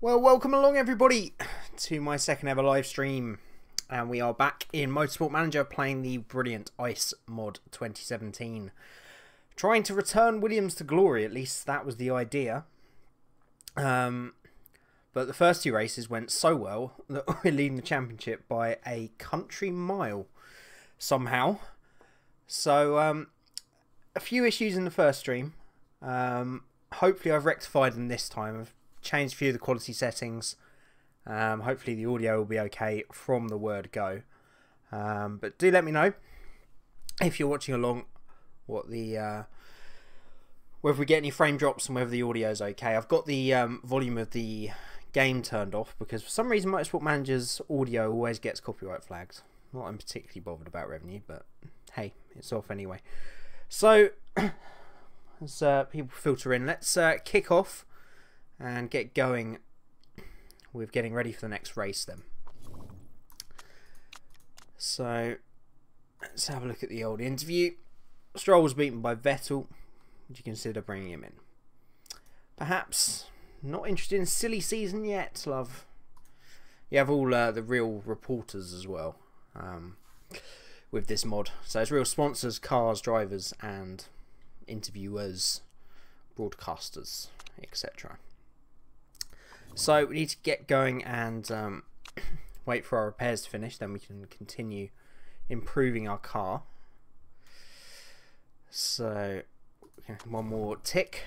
Well, welcome along everybody to my second ever live stream, and we are back in Motorsport Manager playing the brilliant Ice Mod 2017. Trying to return Williams to glory, at least that was the idea. But the first two races went so well that we're leading the championship by a country mile somehow. So a few issues in the first stream. Hopefully I've rectified them this time. I've changed a few of the quality settings. Hopefully the audio will be okay from the word go. But do let me know if you're watching along what the whether we get any frame drops and whether the audio is okay. I've got the volume of the game turned off because for some reason Motorsport Manager's audio always gets copyright flagged. Not I'm particularly bothered about revenue, but hey, it's off anyway. So as people filter in, let's kick off and get going with getting ready for the next race then. So let's have a look at the old interview. Stroll was beaten by Vettel. Would you consider bringing him in? Perhaps. Not interested in silly season yet, love. You have all the real reporters as well with this mod. So it's real sponsors, cars, drivers and interviewers, broadcasters, etc. So we need to get going and wait for our repairs to finish, then we can continue improving our car. So one more tick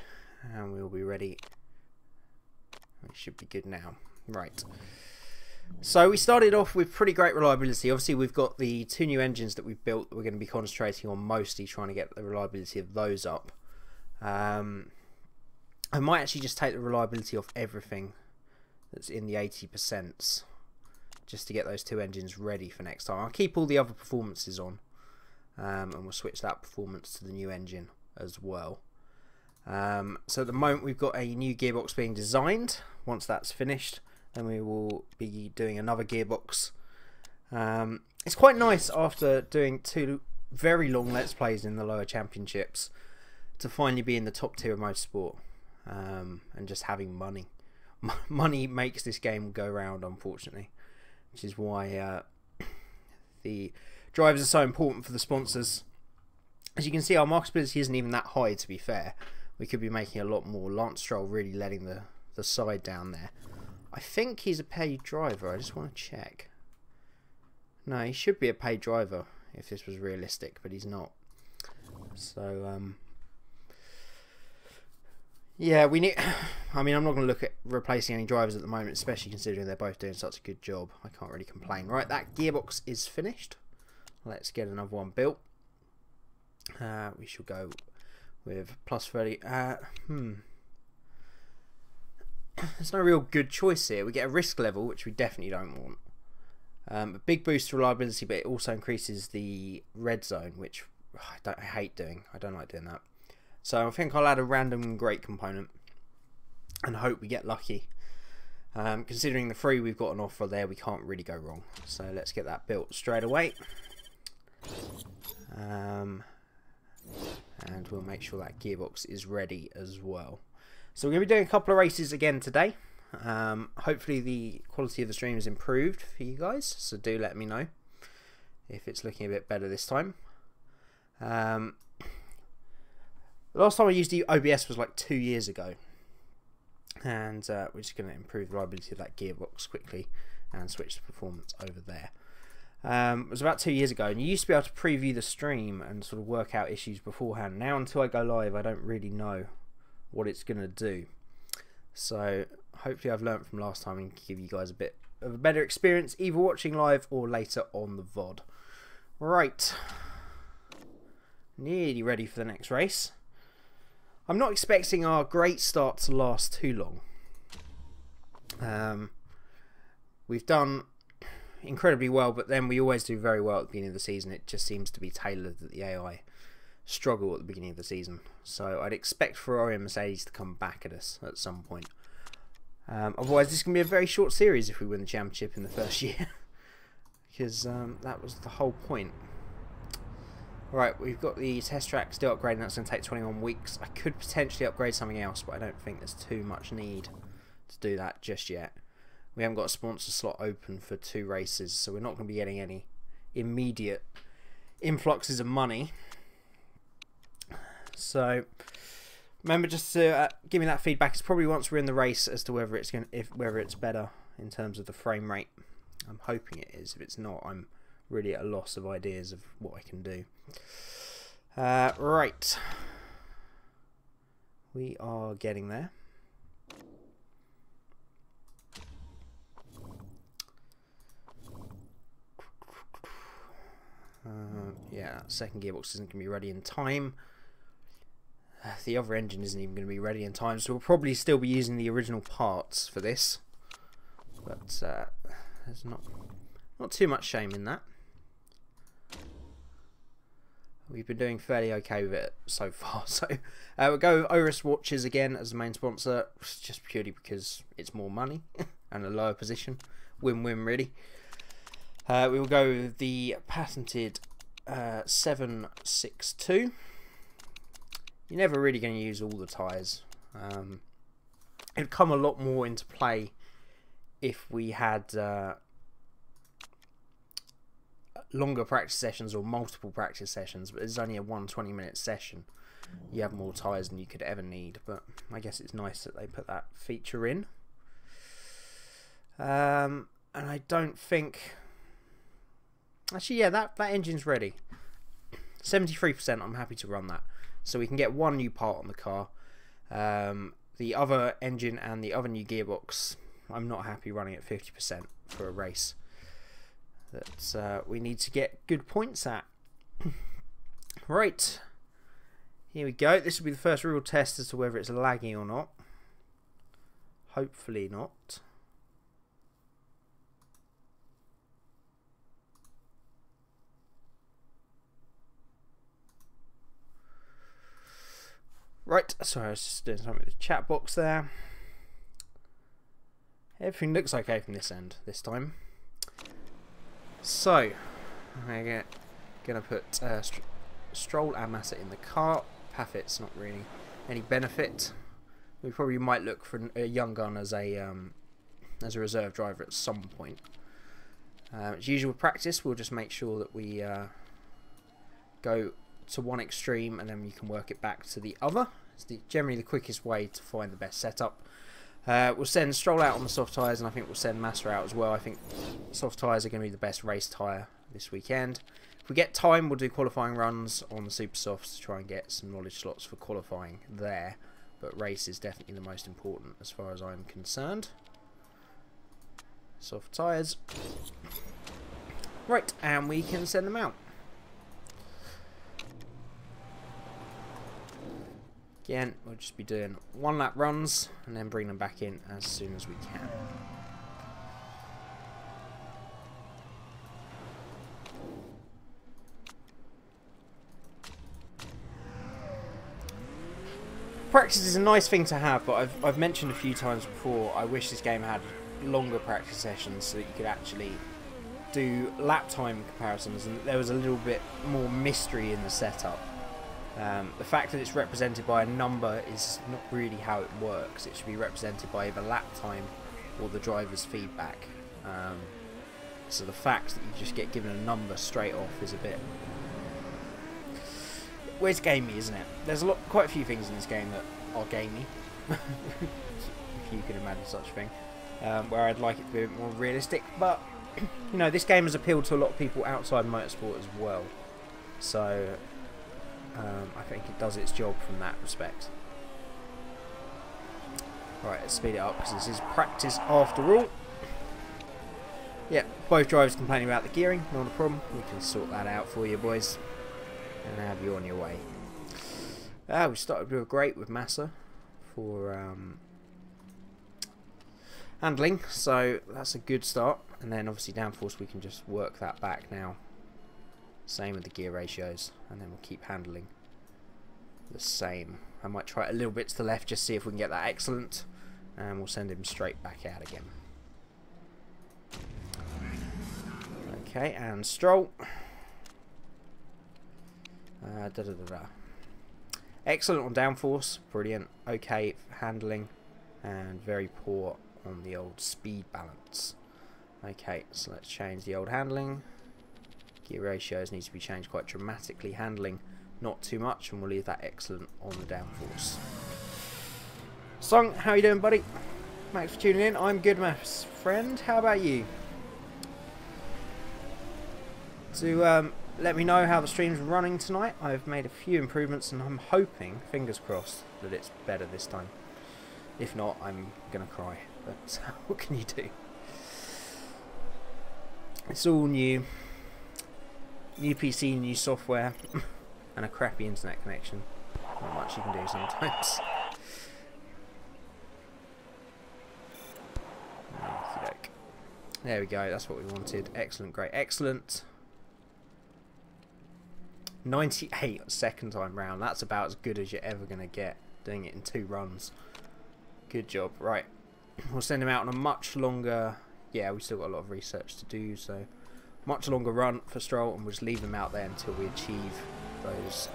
and we'll be ready. It should be good now. Right. So we started off with pretty great reliability. Obviously we've got the two new engines that we've built that we're going to be concentrating on mostly, trying to get the reliability of those up. I might actually just take the reliability off everything that's in the 80% just to get those two engines ready for next time. I'll keep all the other performances on and we'll switch that performance to the new engine as well. So at the moment we've got a new gearbox being designed. Once that's finished then we will be doing another gearbox. It's quite nice after doing two very long Let's Plays in the lower championships to finally be in the top tier of motorsport and just having money. Money makes this game go round, unfortunately, which is why the drivers are so important for the sponsors. As you can see, our marketability isn't even that high, to be fair. We could be making a lot more. Lance Stroll really letting the side down there. I think he's a paid driver. I just want to check. No, he should be a paid driver if this was realistic, but he's not. So, yeah, we need... I mean, I'm not going to look at replacing any drivers at the moment, especially considering they're both doing such a good job. I can't really complain. Right, that gearbox is finished. Let's get another one built. We shall go with plus 30. There's no real good choice here. We get a risk level, which we definitely don't want. A big boost to reliability, but it also increases the red zone, which I hate doing. I don't like doing that. So I think I'll add a random great component and hope we get lucky. Considering the three we've got on offer there, we can't really go wrong. So let's get that built straight away. And we'll make sure that gearbox is ready as well. So we're going to be doing a couple of races again today. Hopefully the quality of the stream is improved for you guys, so do let me know if it's looking a bit better this time. The last time I used the OBS was like 2 years ago, and we're just going to improve the reliability of that gearbox quickly and switch the performance over there. It was about 2 years ago, and you used to be able to preview the stream and sort of work out issues beforehand. Now until I go live I don't really know what it's going to do. So hopefully I've learnt from last time and give you guys a bit of a better experience either watching live or later on the VOD. Right, nearly ready for the next race. I'm not expecting our great start to last too long. We've done incredibly well, but then we always do very well at the beginning of the season. It just seems to be tailored that the AI struggle at the beginning of the season. So I'd expect Ferrari and Mercedes to come back at us at some point. Otherwise this is going to be a very short series if we win the championship in the first year. Because that was the whole point. Right, we've got the test track still upgrading. That's going to take 21 weeks. I could potentially upgrade something else, but I don't think there's too much need to do that just yet. We haven't got a sponsor slot open for 2 races, so we're not going to be getting any immediate influxes of money. So remember just to give me that feedback. It's probably once we're in the race as to whether it's whether it's better in terms of the frame rate. I'm hoping it is. If it's not, I'm really at a loss of ideas of what I can do. Right, we are getting there. Yeah, second gearbox isn't going to be ready in time. The other engine isn't even going to be ready in time, so we'll probably still be using the original parts for this. But there's not too much shame in that. We've been doing fairly okay with it so far. So we'll go with Oris Watches again as the main sponsor, just purely because it's more money and a lower position. Win-win, really. We will go with the patented 762. You're never really going to use all the tyres. It'd come a lot more into play if we had longer practice sessions or multiple practice sessions, but it's only a 120-minute session. You have more tyres than you could ever need, but I guess it's nice that they put that feature in. And I don't think... Actually, yeah, that engine's ready. 73%, I'm happy to run that. So we can get 1 new part on the car. The other engine and the other new gearbox, I'm not happy running at 50% for a race. That we need to get good points at. Right, here we go. This will be the first real test as to whether it's lagging or not. Hopefully not. Right, sorry, I was just doing something with the chat box there. Everything looks okay from this end this time. So, I'm gonna put Stroll and Massa in the car. Paffett's not really any benefit. We probably might look for a young gun as a reserve driver at some point. As usual practice, we'll just make sure that we go to one extreme and then you can work it back to the other. It's generally the quickest way to find the best setup. We'll send Stroll out on the soft tyres, and I think we'll send Massa out as well. I think soft tyres are going to be the best race tyre this weekend. If we get time, we'll do qualifying runs on the super softs to try and get some knowledge slots for qualifying there. But race is definitely the most important as far as I'm concerned. Soft tyres. Right, and we can send them out. Again, we'll just be doing 1 lap runs and then bring them back in as soon as we can. Practice is a nice thing to have, but I've mentioned a few times before, I wish this game had longer practice sessions so that you could actually do lap time comparisons and there was a little bit more mystery in the setup. The fact that it's represented by a number is not really how it works. It should be represented by either lap time or the driver's feedback. So the fact that you just get given a number straight off is a bit... Well, it's gamey, isn't it? There's quite a few things in this game that are gamey, if you can imagine such a thing, where I'd like it to be a bit more realistic. But, you know, this game has appealed to a lot of people outside motorsport as well. So... I think it does its job from that respect. Alright, let's speed it up because this is practice after all. Yeah, both drivers complaining about the gearing, not a problem. We can sort that out for you boys and have you on your way. We started real great with Massa for handling, so that's a good start. And then obviously downforce, we can just work that back now. Same with the gear ratios, and then we'll keep handling the same. I might try it a little bit to the left, just see if we can get that excellent, and we'll send him straight back out again. Okay, and Stroll. Excellent on downforce, brilliant. Okay, handling, and very poor on the old speed balance. Okay, so let's change the old handling. Gear ratios need to be changed quite dramatically. Handling not too much, and we'll leave that excellent on the downforce. Song, how you doing, buddy? Thanks for tuning in. I'm good, my friend. How about you? To let me know how the stream's running tonight. I've made a few improvements, and I'm hoping, fingers crossed, that it's better this time. If not, I'm gonna cry. But what can you do? It's all new. New PC, new software, and a crappy internet connection. Not much you can do sometimes. There we go, that's what we wanted. Excellent, great, excellent. 98 second time round. That's about as good as you're ever going to get, doing it in 2 runs. Good job. Right, we'll send him out on a much longer... Yeah, we still got a lot of research to do, so... Much longer run for Stroll, and we'll just leave him out there until we achieve those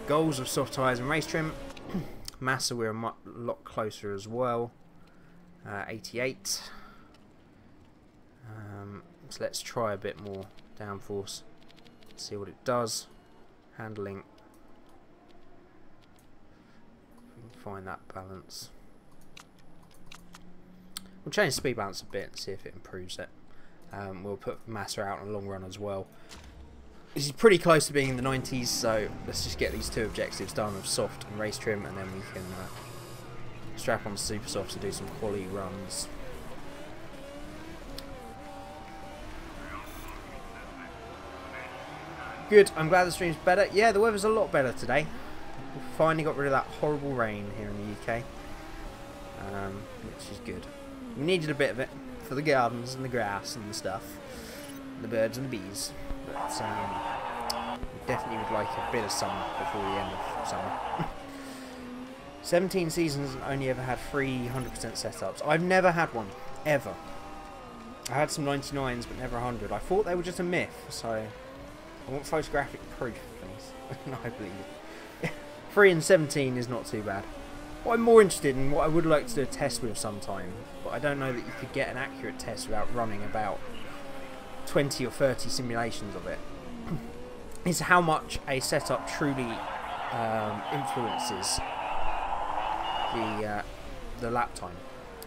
goals of soft tyres and race trim. Massa, we're a lot closer as well. 88. So let's try a bit more downforce. See what it does. Handling. Find that balance. We'll change the speed balance a bit and see if it improves it. We'll put Massa out on a long run as well. This is pretty close to being in the 90s, so let's just get these 2 objectives done of soft and race trim, and then we can strap on super softs and do some quality runs. Good, I'm glad the stream's better. Yeah, the weather's a lot better today. We finally got rid of that horrible rain here in the UK, which is good. We needed a bit of it for the gardens and the grass and the stuff, and the birds and the bees. But we definitely would like a bit of summer before the end of summer. 17 seasons and only ever had 300% setups. I've never had one, ever. I had some 99s, but never 100. I thought they were just a myth, so I want photographic proof, please. No, I believe it. 3 and 17 is not too bad. What I'm more interested in, what I would like to do a test with sometime, but I don't know that you could get an accurate test without running about 20 or 30 simulations of it, is how much a setup truly influences the lap time.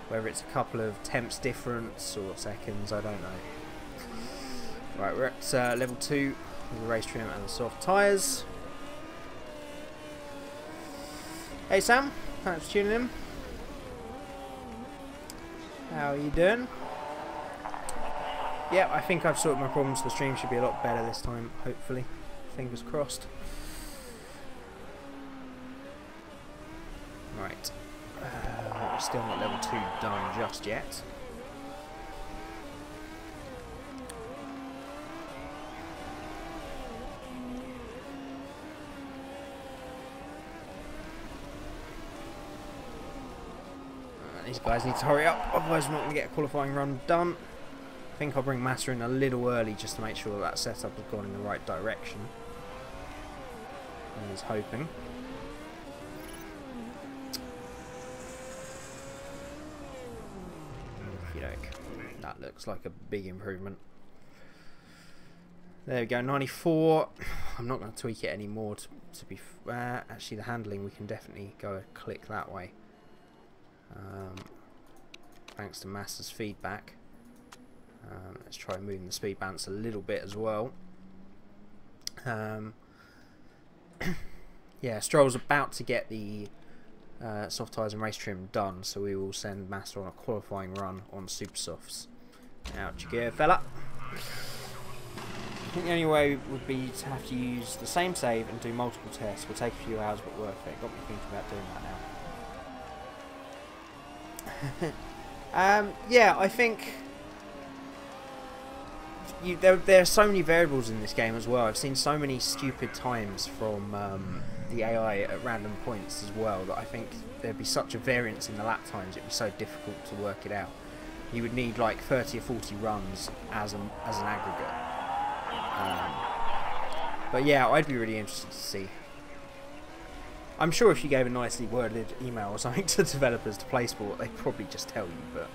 Whether it's a couple of tenths difference or seconds, I don't know. Right, we're at level 2 with the race trim and the soft tyres. Hey Sam, thanks for tuning in. How are you doing? Yeah, I think I've sorted my problems. The stream should be a lot better this time, hopefully. Fingers crossed. Right. We're still not level 2 done just yet. These guys need to hurry up, otherwise we're not going to get a qualifying run done. I think I'll bring Massa in a little early just to make sure that setup has gone in the right direction. I was hoping. That looks like a big improvement. There we go, 94. I'm not going to tweak it anymore to be... actually, the handling, we can definitely go a click that way. Thanks to Massa's feedback. Let's try moving the speed balance a little bit as well. Yeah, Stroll's about to get the soft tyres and race trim done, so we will send Massa on a qualifying run on super softs. Out you go, fella. I think the only way would be to have to use the same save and do multiple tests. Will take a few hours, but worth it. Got me thinking about doing that now. Yeah, I think there are so many variables in this game as well. I've seen so many stupid times from the AI at random points as well that I think there'd be such a variance in the lap times, it'd be so difficult to work it out. You would need like 30 or 40 runs as an aggregate. But yeah, I'd be really interested to see. I'm sure if you gave a nicely worded email or something to developers to play sport, they'd probably just tell you, but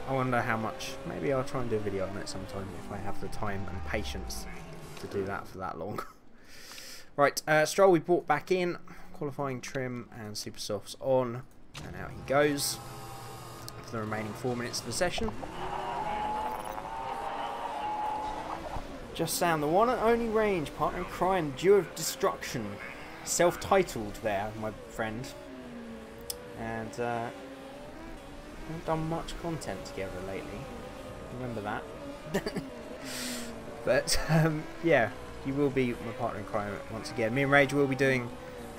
I wonder how much. Maybe I'll try and do a video on it sometime if I have the time and patience to do that for that long. Right, Stroll we brought back in, qualifying trim and super softs on, and out he goes for the remaining 4 minutes of the session. Just Sam, the one and only range, partner in crime, duo of destruction, self-titled there, my friend, and haven't done much content together lately. Remember that. But yeah, you will be my partner in crime once again. Me and Rage will be doing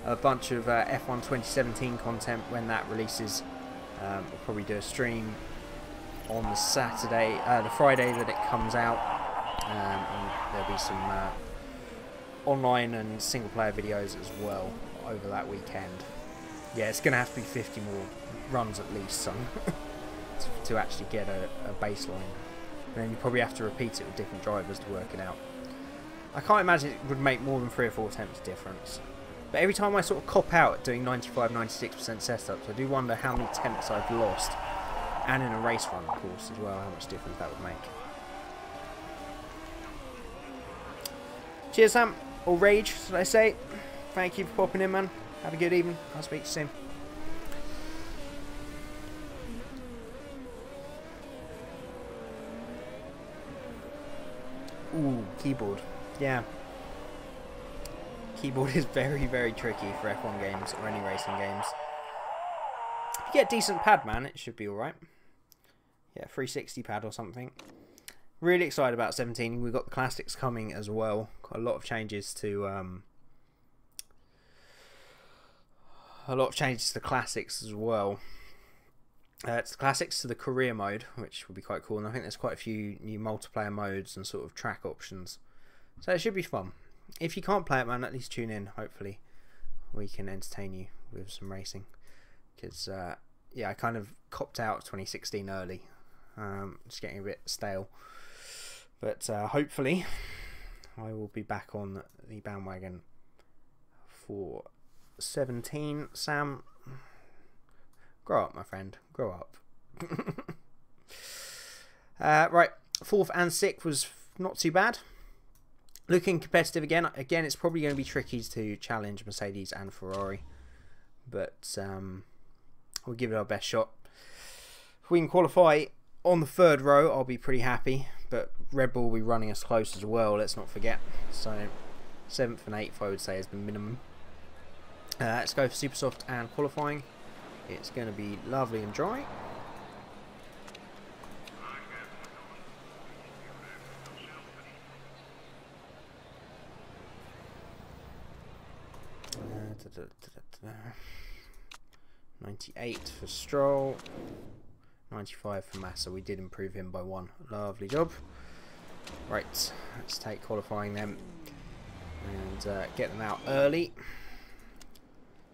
a bunch of F1 2017 content when that releases. We'll probably do a stream on the Saturday, the Friday that it comes out. And there'll be some online and single player videos as well over that weekend. Yeah, it's going to have to be 50 more runs at least, son, to actually get a baseline. And then you probably have to repeat it with different drivers to work it out. I can't imagine it would make more than 3 or 4 attempts difference. But every time I sort of cop out at doing 95-96% setups, I do wonder how many attempts I've lost, and in a race run, of course, as well, how much difference that would make. Cheers, Sam. Or Rage, should I say. Thank you for popping in, man. Have a good evening. I'll speak to you soon. Ooh, keyboard. Yeah. Keyboard is very, very tricky for F1 games or any racing games. If you get a decent pad, man, it should be alright. Yeah, 360 pad or something. Really excited about 17. We've got the classics coming as well. Got a lot of changes to the classics as well. It's the classics to the career mode, which will be quite cool. And I think there's quite a few new multiplayer modes and sort of track options. So it should be fun. If you can't play it, man, at least tune in. Hopefully we can entertain you with some racing. Because yeah, I kind of copped out 2016 early. Just getting a bit stale. But hopefully I will be back on the bandwagon for 17. Sam, grow up, my friend. Grow up. Right, 4th and 6th was not too bad. Looking competitive again. Again, it's probably going to be tricky to challenge Mercedes and Ferrari. But we'll give it our best shot. If we can qualify on the 3rd row, I'll be pretty happy. But Red Bull will be running us close as well, let's not forget. So 7th and 8th, I would say, is the minimum. Let's go for super soft and qualifying. It's going to be lovely and dry. Da, da, da, da, da. 98 for Stroll. 95 for Massa. We did improve him by 1. Lovely job. Right, let's take qualifying them and get them out early,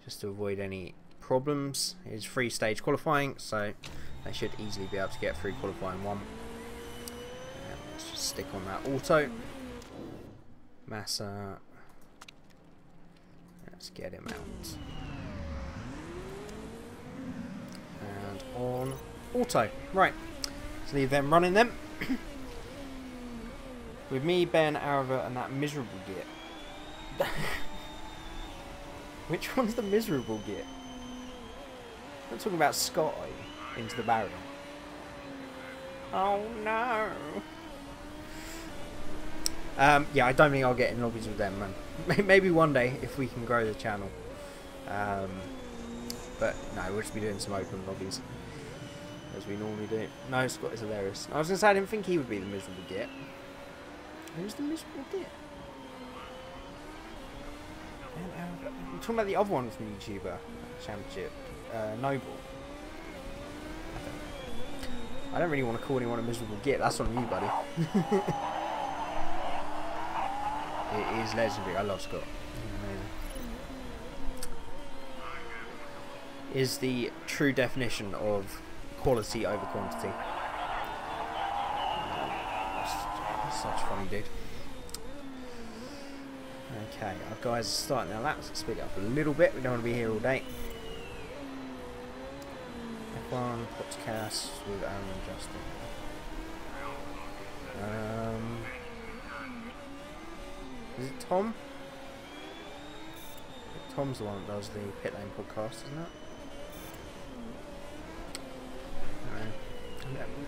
just to avoid any problems. It's 3-stage qualifying, so they should easily be able to get through qualifying 1. And let's just stick on that auto. Massa. Let's get him out. And on auto. Right, let's leave them running them. With me, Ben, Arava, and that miserable git. Which one's the miserable git? I'm talking about Scott into the barrier. Oh no. Yeah, I don't think I'll get in lobbies with them, man. Maybe one day if we can grow the channel. But no, we'll just be doing some open lobbies as we normally do. No, Scott is hilarious. I was gonna say I didn't think he would be the miserable git. Who's the miserable git? We're talking about the other one from YouTuber Championship, Noble. I don't really want to call anyone a miserable git. That's on you, buddy. It is legendary. I love Scott. Amazing. Is the true definition of quality over quantity. Such a funny dude. Okay, our guys are starting their laps. Let's speed it up a little bit. We don't want to be here all day. F1 podcast with Aaron and Justin. Is it Tom? Tom's the one that does the Pit Lane podcast, isn't it?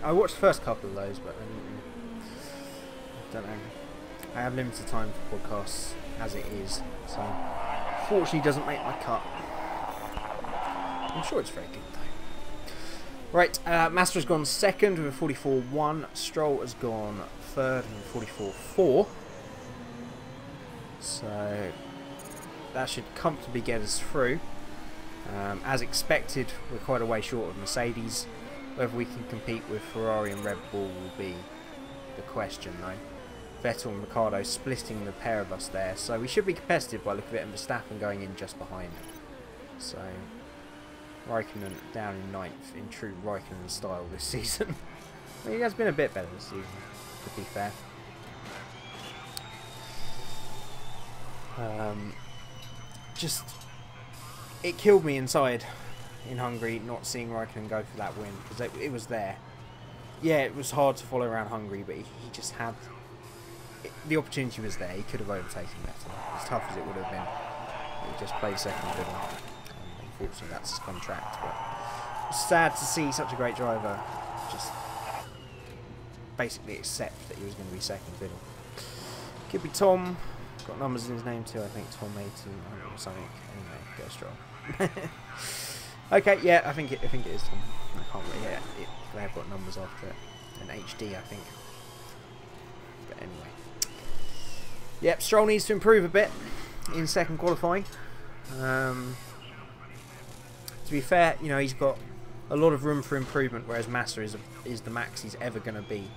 I watched the first couple of those, but I don't know. I have limited time for podcasts as it is, so fortunately doesn't make my cut. I'm sure it's very good though. Right, Master has gone second with a 44.1. Stroll has gone third with a 44.4. So that should comfortably get us through. As expected, we're quite a way short of Mercedes. Whether we can compete with Ferrari and Red Bull will be the question though. Vettel and Ricciardo splitting the pair of us there, so we should be competitive by looking at it, and Verstappen going in just behind. So Raikkonen down in 9th in true Raikkonen style this season. Well, he has been a bit better this season, to be fair. Just, it killed me inside in Hungary not seeing Raikkonen go for that win, because it was there. Yeah, it was hard to follow around Hungary, but he just had the opportunity was there. He could have overtaken Vettel, as tough as it would have been. He just played second fiddle. Unfortunately, that's his contract. But it's sad to see such a great driver just basically accept that he was going to be second fiddle. Could be Tom. Got numbers in his name too. I think Tom 18 or something. Anyway, go strong. Okay, yeah, I think it is Tom. I can't really. Yeah, they have got numbers after it. An HD, I think. But anyway. Yep, Stroll needs to improve a bit in second qualifying. To be fair, you know, he's got a lot of room for improvement, whereas Massa is the max he's ever going to be.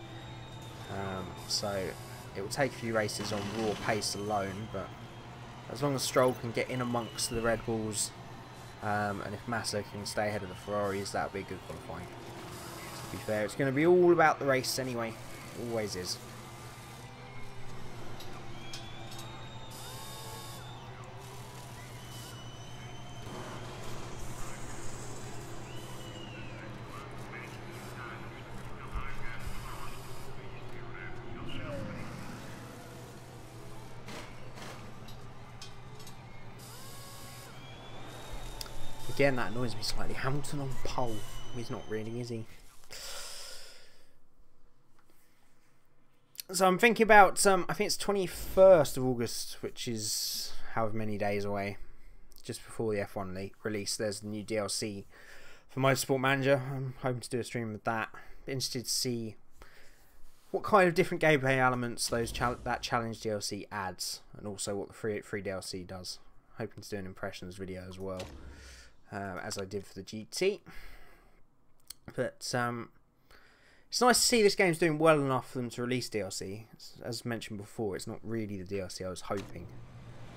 So it will take a few races on raw pace alone, but as long as Stroll can get in amongst the Red Bulls, and if Massa can stay ahead of the Ferraris, that would be a good qualifying. To be fair, it's going to be all about the race anyway. Always is. Again, that annoys me slightly. Hamilton on pole. He's not really, is he? So I'm thinking about, I think it's 21st of August, which is however many days away. Just before the F1 release, there's the new DLC for Motorsport Manager. I'm hoping to do a stream with that. Interested to see what kind of different gameplay elements that challenge DLC adds, and also what the free DLC does. Hoping to do an impressions video as well. As I did for the GT. But it's nice to see this game's doing well enough for them to release DLC. As mentioned before, it's not really the DLC I was hoping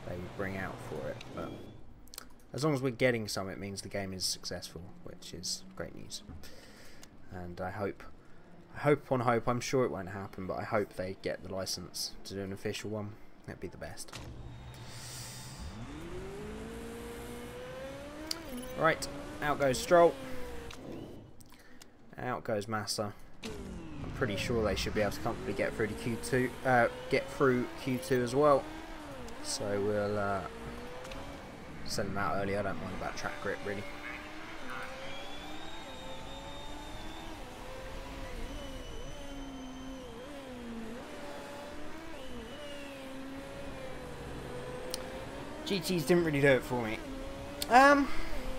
they would bring out for it, but as long as we're getting some, it means the game is successful, which is great news. And I hope on hope, I'm sure it won't happen, but I hope they get the license to do an official one. That'd be the best. Right, out goes Stroll. Out goes Massa. I'm pretty sure they should be able to comfortably get through to Q2 as well. So we'll send them out early. I don't mind about track grip really. GTs didn't really do it for me.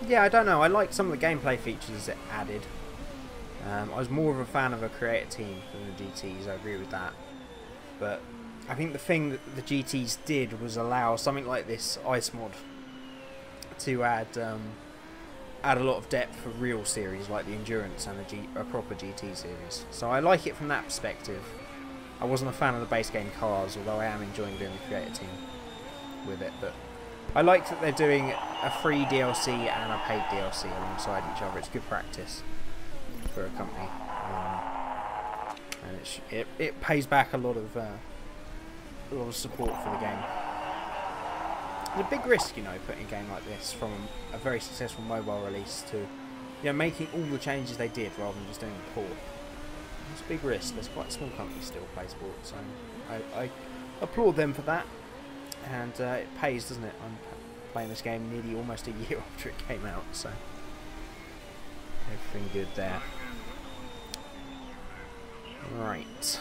Yeah, I don't know. I liked some of the gameplay features it added. I was more of a fan of a creator team than the GTs, I agree with that. But I think the thing that the GTs did was allow something like this ice mod to add a lot of depth for real series like the Endurance and a proper GT series. So I like it from that perspective. I wasn't a fan of the base game cars, although I am enjoying doing the creator team with it. But I like that they're doing a free DLC and a paid DLC alongside each other. It's good practice for a company, and it pays back a lot of support for the game. It's a big risk, you know, putting a game like this from a very successful mobile release to, you know, making all the changes they did rather than just doing a port. It's a big risk. There's quite a small company still, PlaySport, so I applaud them for that. And it pays, doesn't it? I'm playing this game nearly almost a year after it came out, so everything good there. Right.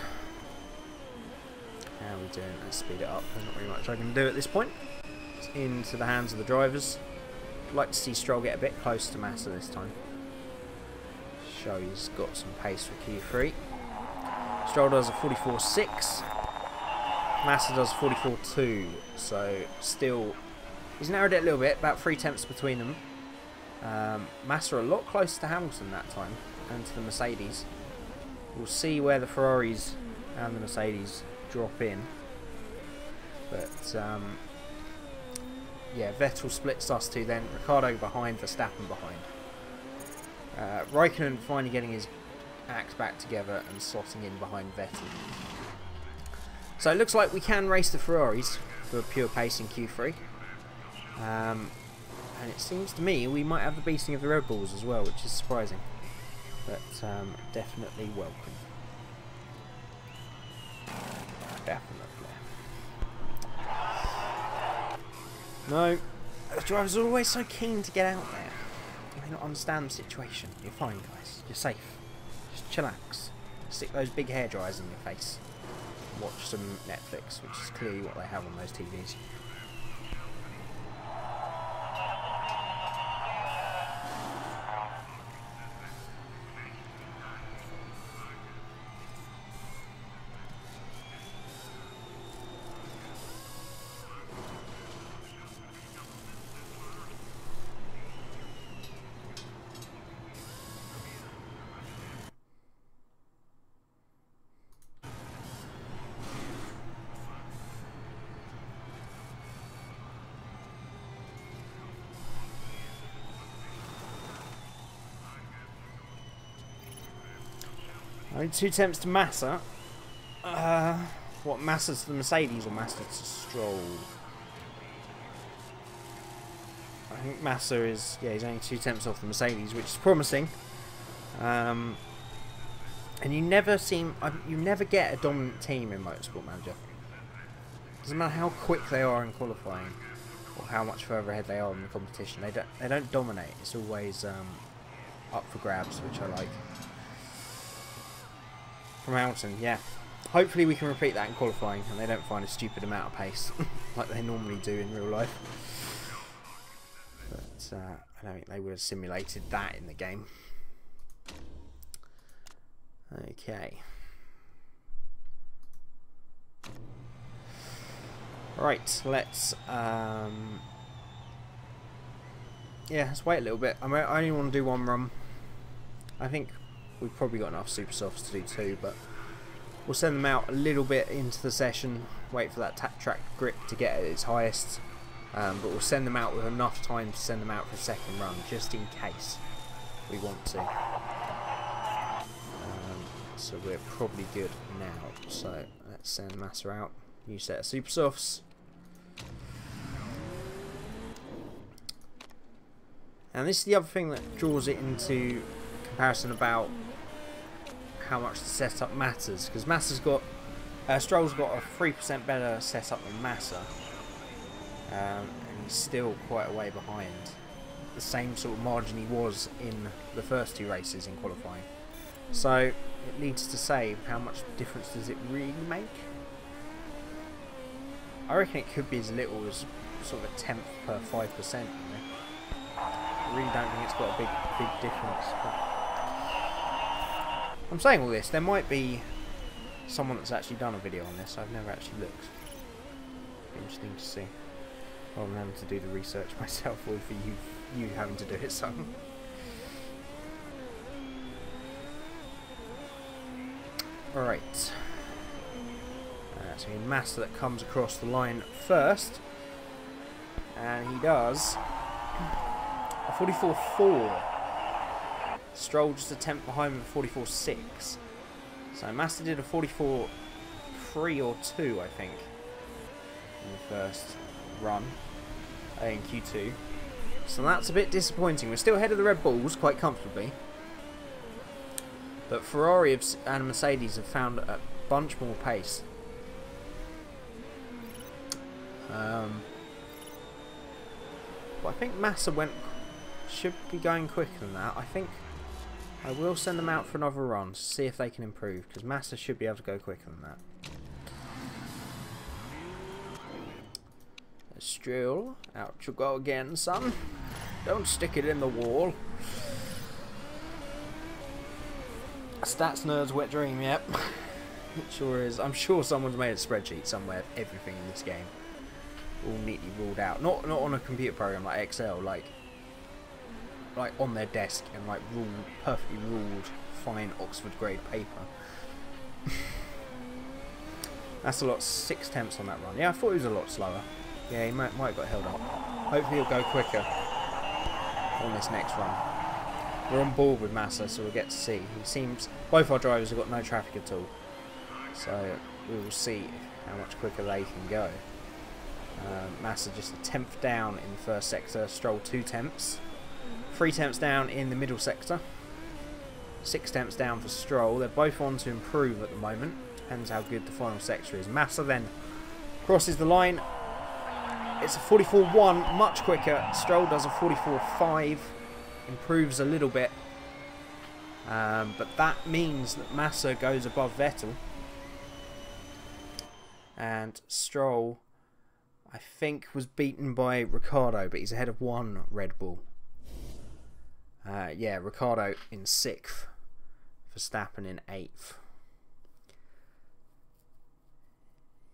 How are we doing? Let's speed it up. There's not really much I can do at this point. It's into the hands of the drivers. I'd like to see Stroll get a bit closer to Massa this time. Show he's got some pace for Q3. Stroll does a 44.6. Massa does 44.2. So still, he's narrowed it a little bit, about 3 tenths between them. Massa a lot closer to Hamilton that time and to the Mercedes. We'll see where the Ferraris and the Mercedes drop in, but yeah, Vettel splits us two, then Ricciardo behind, Verstappen behind. Raikkonen finally getting his act back together and slotting in behind Vettel. So it looks like we can race the Ferraris for pure pace in Q3, and it seems to me we might have the beating of the Red Bulls as well, which is surprising, but definitely welcome. Definitely. No, the drivers are always so keen to get out there. They don't understand the situation. You're fine, guys. You're safe. Just chillax. Stick those big hair dryers in your face. Watch some Netflix, which is clearly what they have on those TVs. Only 2 attempts to Massa. What, Massa's to the Mercedes or Massa to Stroll? I think Massa is, yeah, he's only 2 attempts off the Mercedes, which is promising. And you never get a dominant team in Motorsport Manager. Doesn't matter how quick they are in qualifying or how much further ahead they are in the competition. They don't dominate. It's always up for grabs, which I like. From Hamilton, yeah. Hopefully we can repeat that in qualifying and they don't find a stupid amount of pace like they normally do in real life. But I don't think they would have simulated that in the game. Okay. Right, let's yeah, let's wait a little bit. I only want to do 1 run. I think we've probably got enough super softs to do 2, but we'll send them out a little bit into the session, wait for that track grip to get at its highest, but we'll send them out with enough time to send them out for a 2nd run, just in case we want to. So we're probably good now, so let's send Massa out, new set of super softs. And this is the other thing that draws it into comparison about how much the setup matters, because Massa's got Stroll's got a 3% better setup than Massa, and he's still quite a way behind the same sort of margin he was in the first 2 races in qualifying. So it leads to say, how much difference does it really make? I reckon it could be as little as sort of a 1/10 per 5%. You know? I really don't think it's got a big difference. But I'm saying all this, there might be someone that's actually done a video on this. I've never actually looked. Interesting to see. Rather than having to do the research myself, or for you having to do it, so. Alright. So Massa that comes across the line first. And he does a 44.4. Stroll just a 1/10 behind with a 44.6. So Massa did a 44.3 or 2, I think, in the first run. in Q2. So that's a bit disappointing. We're still ahead of the Red Bulls quite comfortably. But Ferrari and Mercedes have found a bunch more pace. But I think Massa should be going quicker than that. I think I will send them out for another run to see if they can improve, because Massa should be able to go quicker than that. Stroll, out you go again, son. Don't stick it in the wall. Stats nerds wet dream, yep. It sure is. I'm sure someone's made a spreadsheet somewhere of everything in this game, all neatly ruled out. Not on a computer program like Excel, like on their desk and like perfectly ruled, fine Oxford grade paper. That's a lot. 6 tenths on that run. Yeah, I thought he was a lot slower. Yeah, he might have got held up. Hopefully he'll go quicker on this next run. We're on board with Massa, so we'll get to see. He seems both our drivers have got no traffic at all, so we will see how much quicker they can go. Massa just a tenth down in the first sector. Stroll 2 tenths, 3 tenths down in the middle sector, 6 tenths down for Stroll. They're both on to improve at the moment. Depends how good the final sector is. Massa then crosses the line. It's a 44.1, much quicker. Stroll does a 44.5, improves a little bit. But that means that Massa goes above Vettel. And Stroll, I think, was beaten by Ricciardo, but he's ahead of 1 Red Bull. Yeah, Ricciardo in 6th, Verstappen in 8th.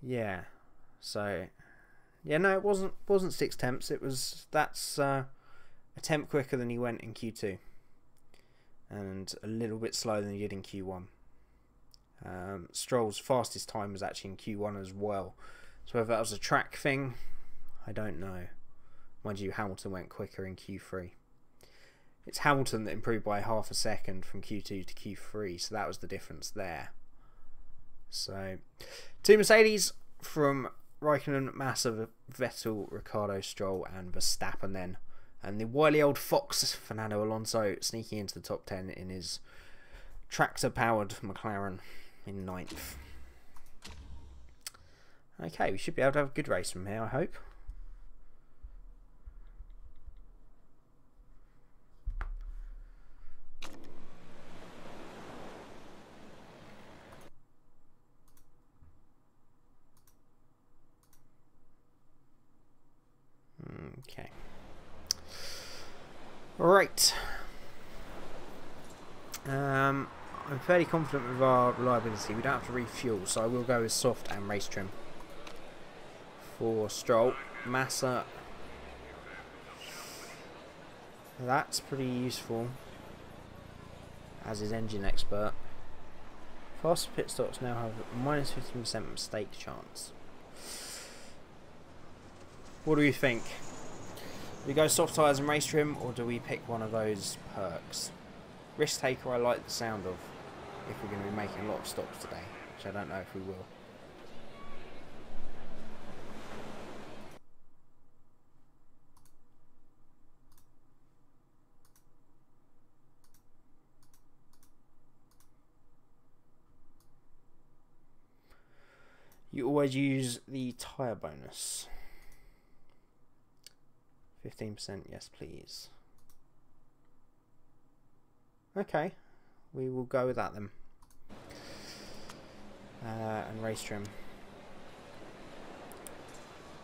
Yeah, so... Yeah, no, it wasn't 6 tenths. That's a tenth quicker than he went in Q2, and a little bit slower than he did in Q1. Stroll's fastest time was actually in Q1 as well. So whether that was a track thing, I don't know. Mind you, Hamilton went quicker in Q3. It's Hamilton that improved by half a second from Q2 to Q3, so that was the difference there. So, 2 Mercedes from Raikkonen, Massa, Vettel, Ricciardo, Stroll and Verstappen then. And the wily old fox, Fernando Alonso, sneaking into the top 10 in his tractor-powered McLaren in 9th. Okay, we should be able to have a good race from here, I hope. Okay. Right. I'm fairly confident with our reliability. We don't have to refuel, so I will go with soft and race trim for Stroll. Massa, that's pretty useful, as is engine expert. Faster pit stops now have a minus 15% mistake chance. What do we think? Do we go soft tyres and race trim, or do we pick one of those perks? Risk taker I like the sound of, if we're going to be making a lot of stops today, which I don't know if we will. You always use the tyre bonus. 15%, yes please. Okay, we will go with that then. And race trim.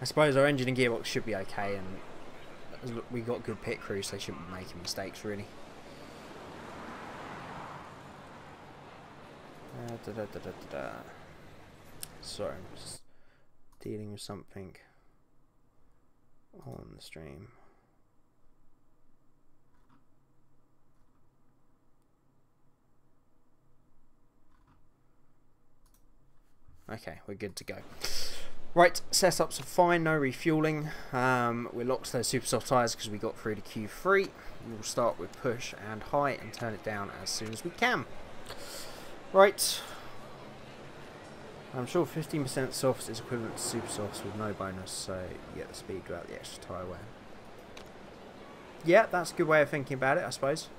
I suppose our engine and gearbox should be okay, and we got good pit crew, so they shouldn't be making mistakes really. Sorry, I'm just dealing with something on the stream. Okay, we're good to go. Right, setups are fine, no refueling. We're locked to those super soft tyres because we got through to Q3. We'll start with push and high and turn it down as soon as we can. Right. I'm sure 15% softs is equivalent to super softs with no bonus, so you get the speed without the extra tyre wear. Yeah, that's a good way of thinking about it, I suppose.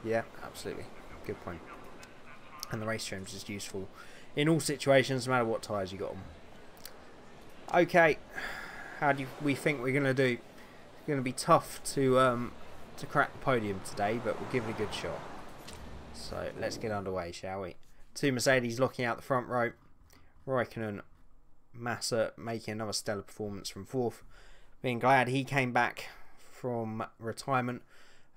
Yeah, absolutely. Good point. And the race trim's is useful in all situations, no matter what tyres you got on. Okay, how do we think we're going to do? It's going to be tough to crack the podium today, but we'll give it a good shot. So let's get underway, shall we? 2 Mercedes locking out the front row. Raikkonen, Massa making another stellar performance from 4th. Being glad he came back from retirement.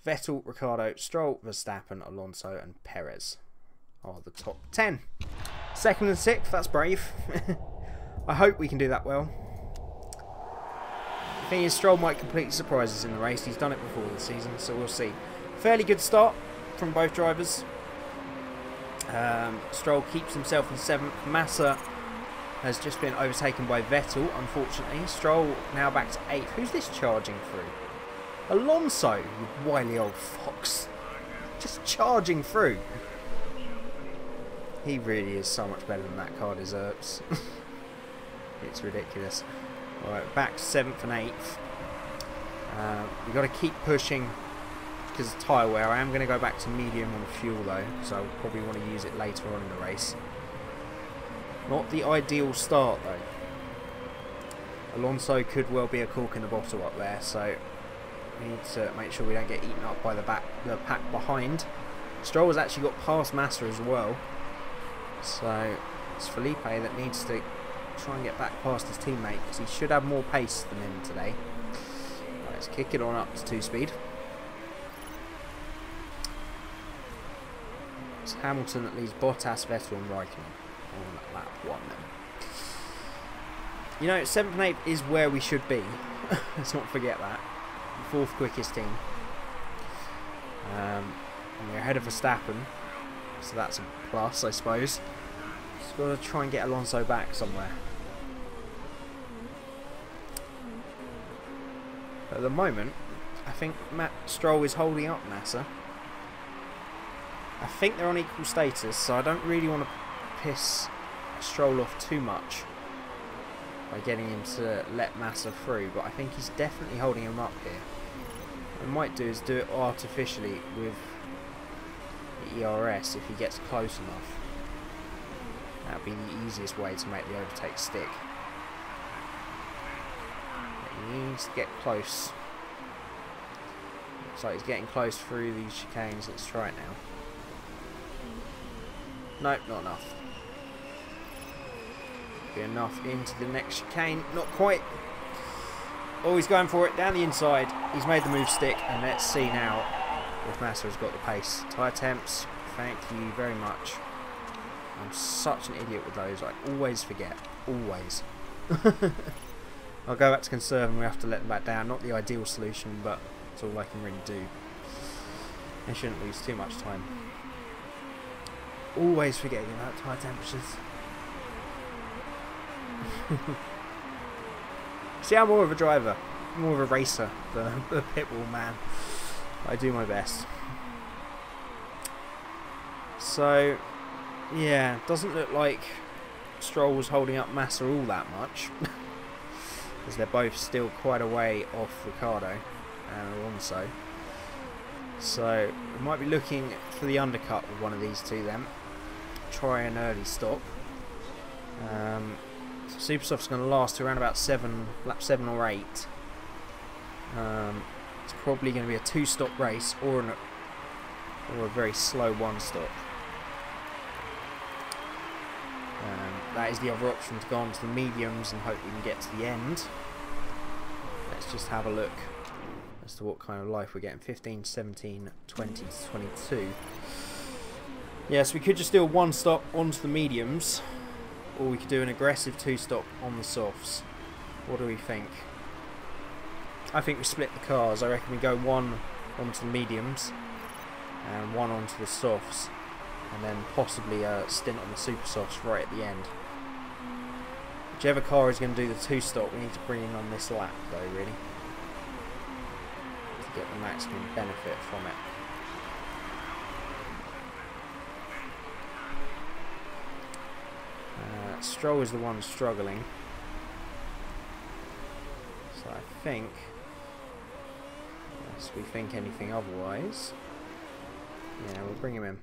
Vettel, Ricciardo, Stroll, Verstappen, Alonso and Perez are the top 10. 2nd and 6th, that's brave. I hope we can do that well. The thing is, Stroll might completely surprise us in the race. He's done it before this season, so we'll see. Fairly good start from both drivers. Stroll keeps himself in 7th. Massa has just been overtaken by Vettel, unfortunately. Stroll now back to 8th. Who's this charging through? Alonso, you wily old fox. Just charging through. He really is so much better than that car deserves. It's ridiculous. Alright, back to 7th and 8th. We've got to keep pushing because of tyre wear. I am going to go back to medium on fuel though, so I'll probably want to use it later on in the race. Not the ideal start though. Alonso could well be a cork in the bottle up there, so we need to make sure we don't get eaten up by the pack behind. Stroll has actually got past Massa as well, so it's Felipe that needs to try and get back past his teammate because he should have more pace than him today. Right, let's kick it on up to 2-speed. It's Hamilton that leads Bottas, Vettel and Raikkonen on lap 1 then. You know, 7th and 8th is where we should be. Let's not forget that. 4th quickest team. And we're ahead of Verstappen, so that's a plus, I suppose. Just got to try and get Alonso back somewhere. At the moment, I think Stroll is holding up Massa. I think they're on equal status, so I don't really want to piss Stroll off too much by getting him to let Massa through, but I think he's definitely holding him up here. What I might do is do it artificially with the ERS if he gets close enough. That would be the easiest way to make the overtake stick. But he needs to get close. Looks like he's getting close through these chicanes. Let's try it now. Nope, not enough. Be enough into the next chicane. Not quite. Oh, he's going for it down the inside. He's made the move stick, and let's see now if Massa has got the pace. Tyre temps, thank you very much. I'm such an idiot with those. I always forget. Always. I'll go back to conserve and we have to let them back down. Not the ideal solution, but it's all I can really do. I shouldn't lose too much time. Always forgetting about tyre temperatures. See, I'm more of a driver, more of a racer than a pitbull man. I do my best. So, yeah, doesn't look like Stroll was holding up Massa all that much, because they're both still quite a way off Ricciardo and Alonso. So, we might be looking for the undercut with one of these two then. Try an early stop. Super Soft's going to last to around about lap 7 or 8. It's probably going to be a 2-stop race or a very slow 1-stop. That is the other option, to go on to the mediums and hope we can get to the end. Let's just have a look as to what kind of life we're getting. 15, 17, 20 to 22. Yes, we could just do a 1-stop onto the mediums, or we could do an aggressive 2-stop on the softs. What do we think? I think we split the cars. I reckon we go 1 onto the mediums and 1 onto the softs, and then possibly a stint on the super softs right at the end. Whichever car is going to do the 2-stop, we need to bring in on this lap though, really, to get the maximum benefit from it. Stroll is the one struggling. So I think, unless we think anything otherwise, yeah, we'll bring him in.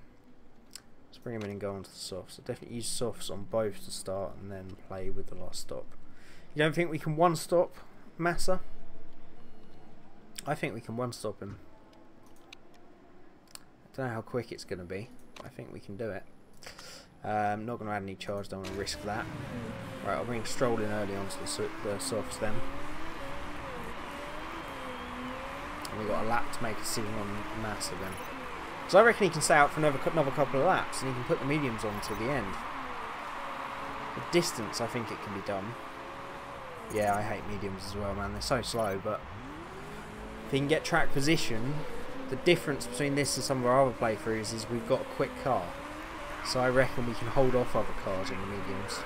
Let's bring him in and go on to the softs. So definitely use softs on both to start and then play with the last stop. You don't think we can one-stop Massa? I think we can one-stop him. I don't know how quick it's going to be. I think we can do it. Not going to add any charge, don't want to risk that. Right, I'll bring Stroll in early onto the softs then. And we've got a lap to make a decision on Massa then. So I reckon he can stay out for another couple of laps and he can put the mediums on till the end. The distance, I think it can be done. Yeah, I hate mediums as well, man. They're so slow, but if he can get track position, the difference between this and some of our other playthroughs is we've got a quick car. So I reckon we can hold off other cars on the mediums.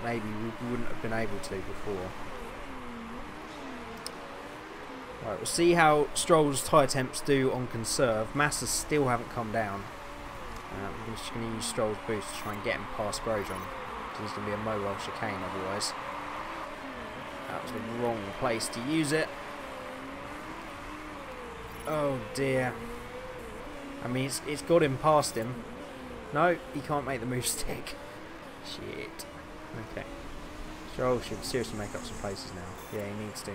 Maybe we wouldn't have been able to before. Right, we'll see how Stroll's tyre temps do on conserve. Massa's still haven't come down. I'm just going to use Stroll's boost to try and get him past Grosjean. He's going to be a mobile chicane otherwise. That was the wrong place to use it. Oh dear. I mean, it's got him past him. No, he can't make the move stick. Shit. Okay. Stroll should seriously make up some places now. Yeah, he needs to.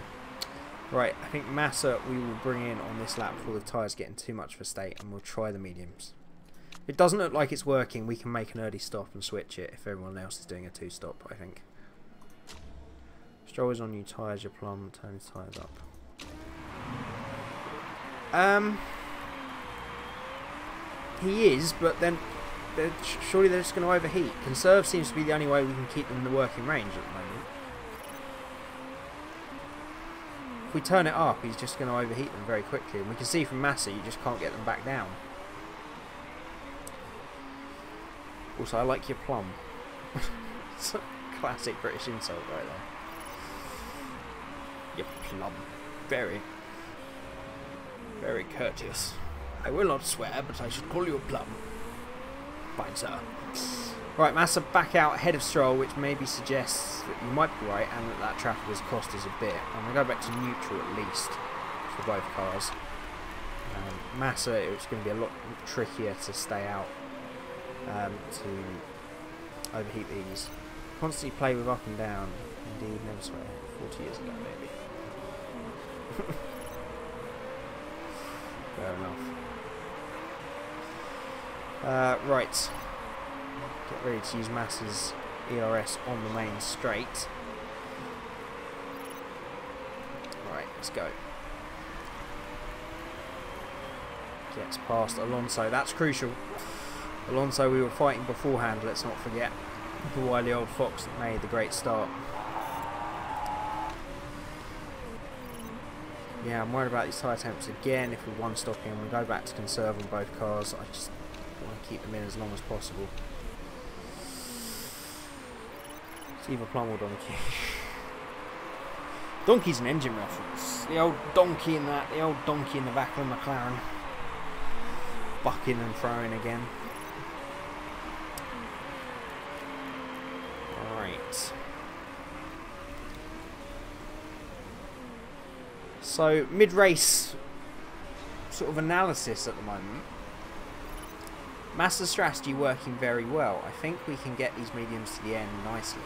Right, I think Massa we will bring in on this lap before the tyres get in too much of a state, and we'll try the mediums. If it doesn't look like it's working, we can make an early stop and switch it if everyone else is doing a two-stop, I think. Stroll is on new tyres, your plum, turn his tyres up. He is, but then surely they're just going to overheat. Conserve seems to be the only way we can keep them in the working range at the moment. If we turn it up, he's just going to overheat them very quickly. And we can see from Massa, you just can't get them back down. Also, I like your plum. It's a classic British insult right there. Your plum. Very, very courteous. I will not swear, but I should call you a plum. Fine, sir. Right, Massa back out ahead of Stroll, which maybe suggests that you might be right and that traffic has cost us a bit. I'm going to go back to neutral at least for both cars. Massa, it's going to be a lot trickier to stay out to overheat these. Constantly play with up and down. Indeed, never swear. 40 years ago, maybe. Fair enough. Right. Get ready to use Massa's ERS on the main straight. Right, let's go. Gets past Alonso. That's crucial. Alonso we were fighting beforehand, let's not forget. The wily old fox that made the great start. Yeah, I'm worried about these tyre temps again. If we one-stop him, we go back to conserve on both cars. I just want to keep them in as long as possible. It's either plum or donkey. Donkey's an engine reference. The old donkey in that, the old donkey in the back of the McLaren. Bucking and throwing again. Alright. So, mid-race sort of analysis at the moment. Massa's strategy working very well. I think we can get these mediums to the end nicely.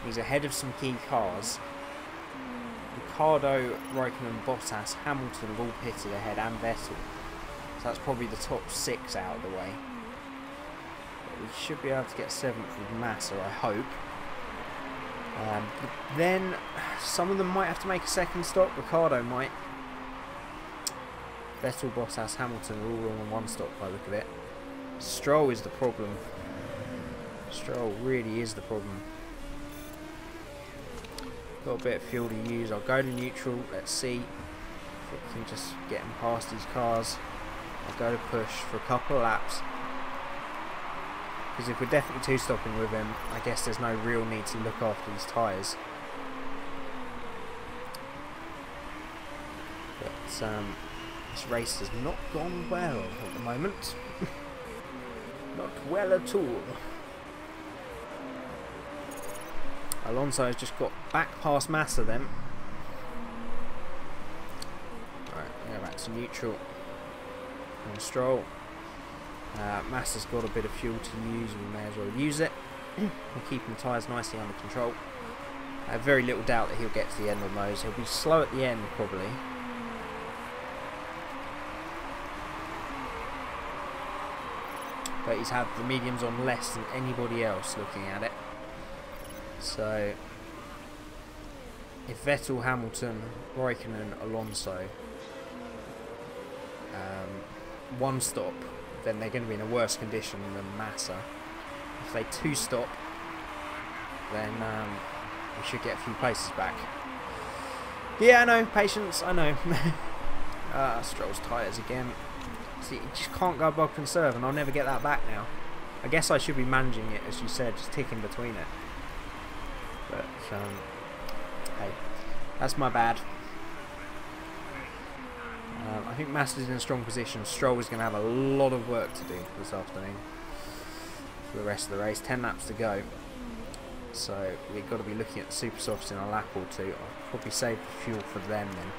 He's ahead of some key cars. Ricciardo, Raikkonen, Bottas, Hamilton have all pitted ahead, and Vettel. So that's probably the top 6 out of the way. But we should be able to get 7th with Massa, I hope. Then some of them might have to make a second stop. Ricciardo might. Vettel, Bottas, Hamilton are all on one stop by the look of it. Stroll is the problem. Stroll really is the problem. Got a bit of fuel to use. I'll go to neutral. Let's see if we can just get him past these cars. I'll go to push for a couple of laps. Because if we're definitely two-stopping with him, I guess there's no real need to look after these tyres. But this race has not gone well at the moment. Not well at all. Alonso has just got back past Massa then. Right, go back to neutral. And Stroll. Massa's got a bit of fuel to use, we may as well use it. We're keeping the tyres nicely under control. I have very little doubt that he'll get to the end on those. He'll be slow at the end probably. But he's had the mediums on less than anybody else looking at it. So if Vettel, Hamilton, Raikkonen, Alonso one stop, then they're going to be in a worse condition than Massa. If they two stop, then we should get a few places back. Yeah, I know, patience, I know. Stroll's tyres again. See, you just can't go above conserve, and I'll never get that back now. I guess I should be managing it, as you said, just ticking between it. But, hey, that's my bad. I think Massa's in a strong position. Stroll is going to have a lot of work to do this afternoon for the rest of the race. 10 laps to go. So we've got to be looking at the super softs in a lap or two. I'll probably save the fuel for them then.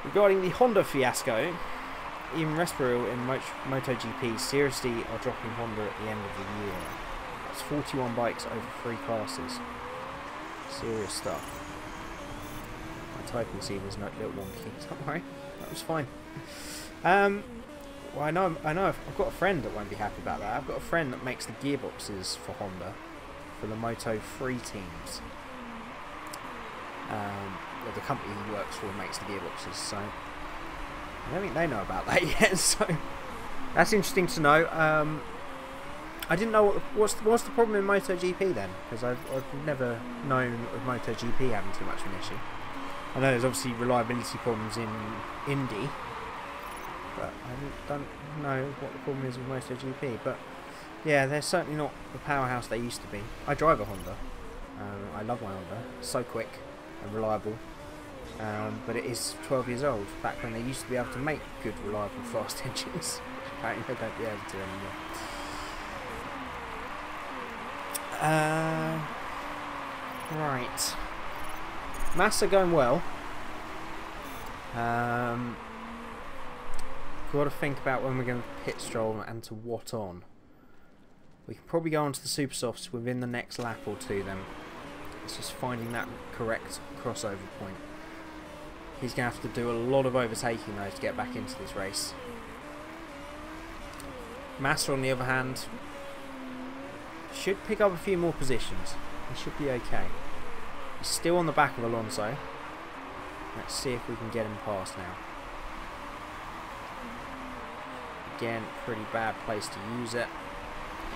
Regarding the Honda fiasco, even Resperil in MotoGP seriously are dropping Honda at the end of the year. That's 41 bikes over 3 classes. Serious stuff. My typing scene was not a little wonky. Don't worry, that was fine. Well, I know. I've got a friend that won't be happy about that. I've got a friend that makes the gearboxes for Honda, for the Moto 3 teams. Well, the company he works for makes the gearboxes, so I don't think they know about that yet. So that's interesting to know. I didn't know what's the problem in MotoGP then, because I've never known of MotoGP having too much of an issue. I know there's obviously reliability problems in Indy, but I don't know what the problem is with MotoGP. But yeah, they're certainly not the powerhouse they used to be. I drive a Honda. I love my Honda. It's so quick and reliable. But it is 12 years old, back when they used to be able to make good, reliable, fast engines. Apparently they don't be able to anymore. Right. Massa going well. Got to think about when we're going to pit Stroll and to what on. We can probably go on to the super softs within the next lap or two then. It's just finding that correct crossover point. He's going to have to do a lot of overtaking though to get back into this race. Massa on the other hand should pick up a few more positions. He should be okay. He's still on the back of Alonso. Let's see if we can get him past now. Again, pretty bad place to use it.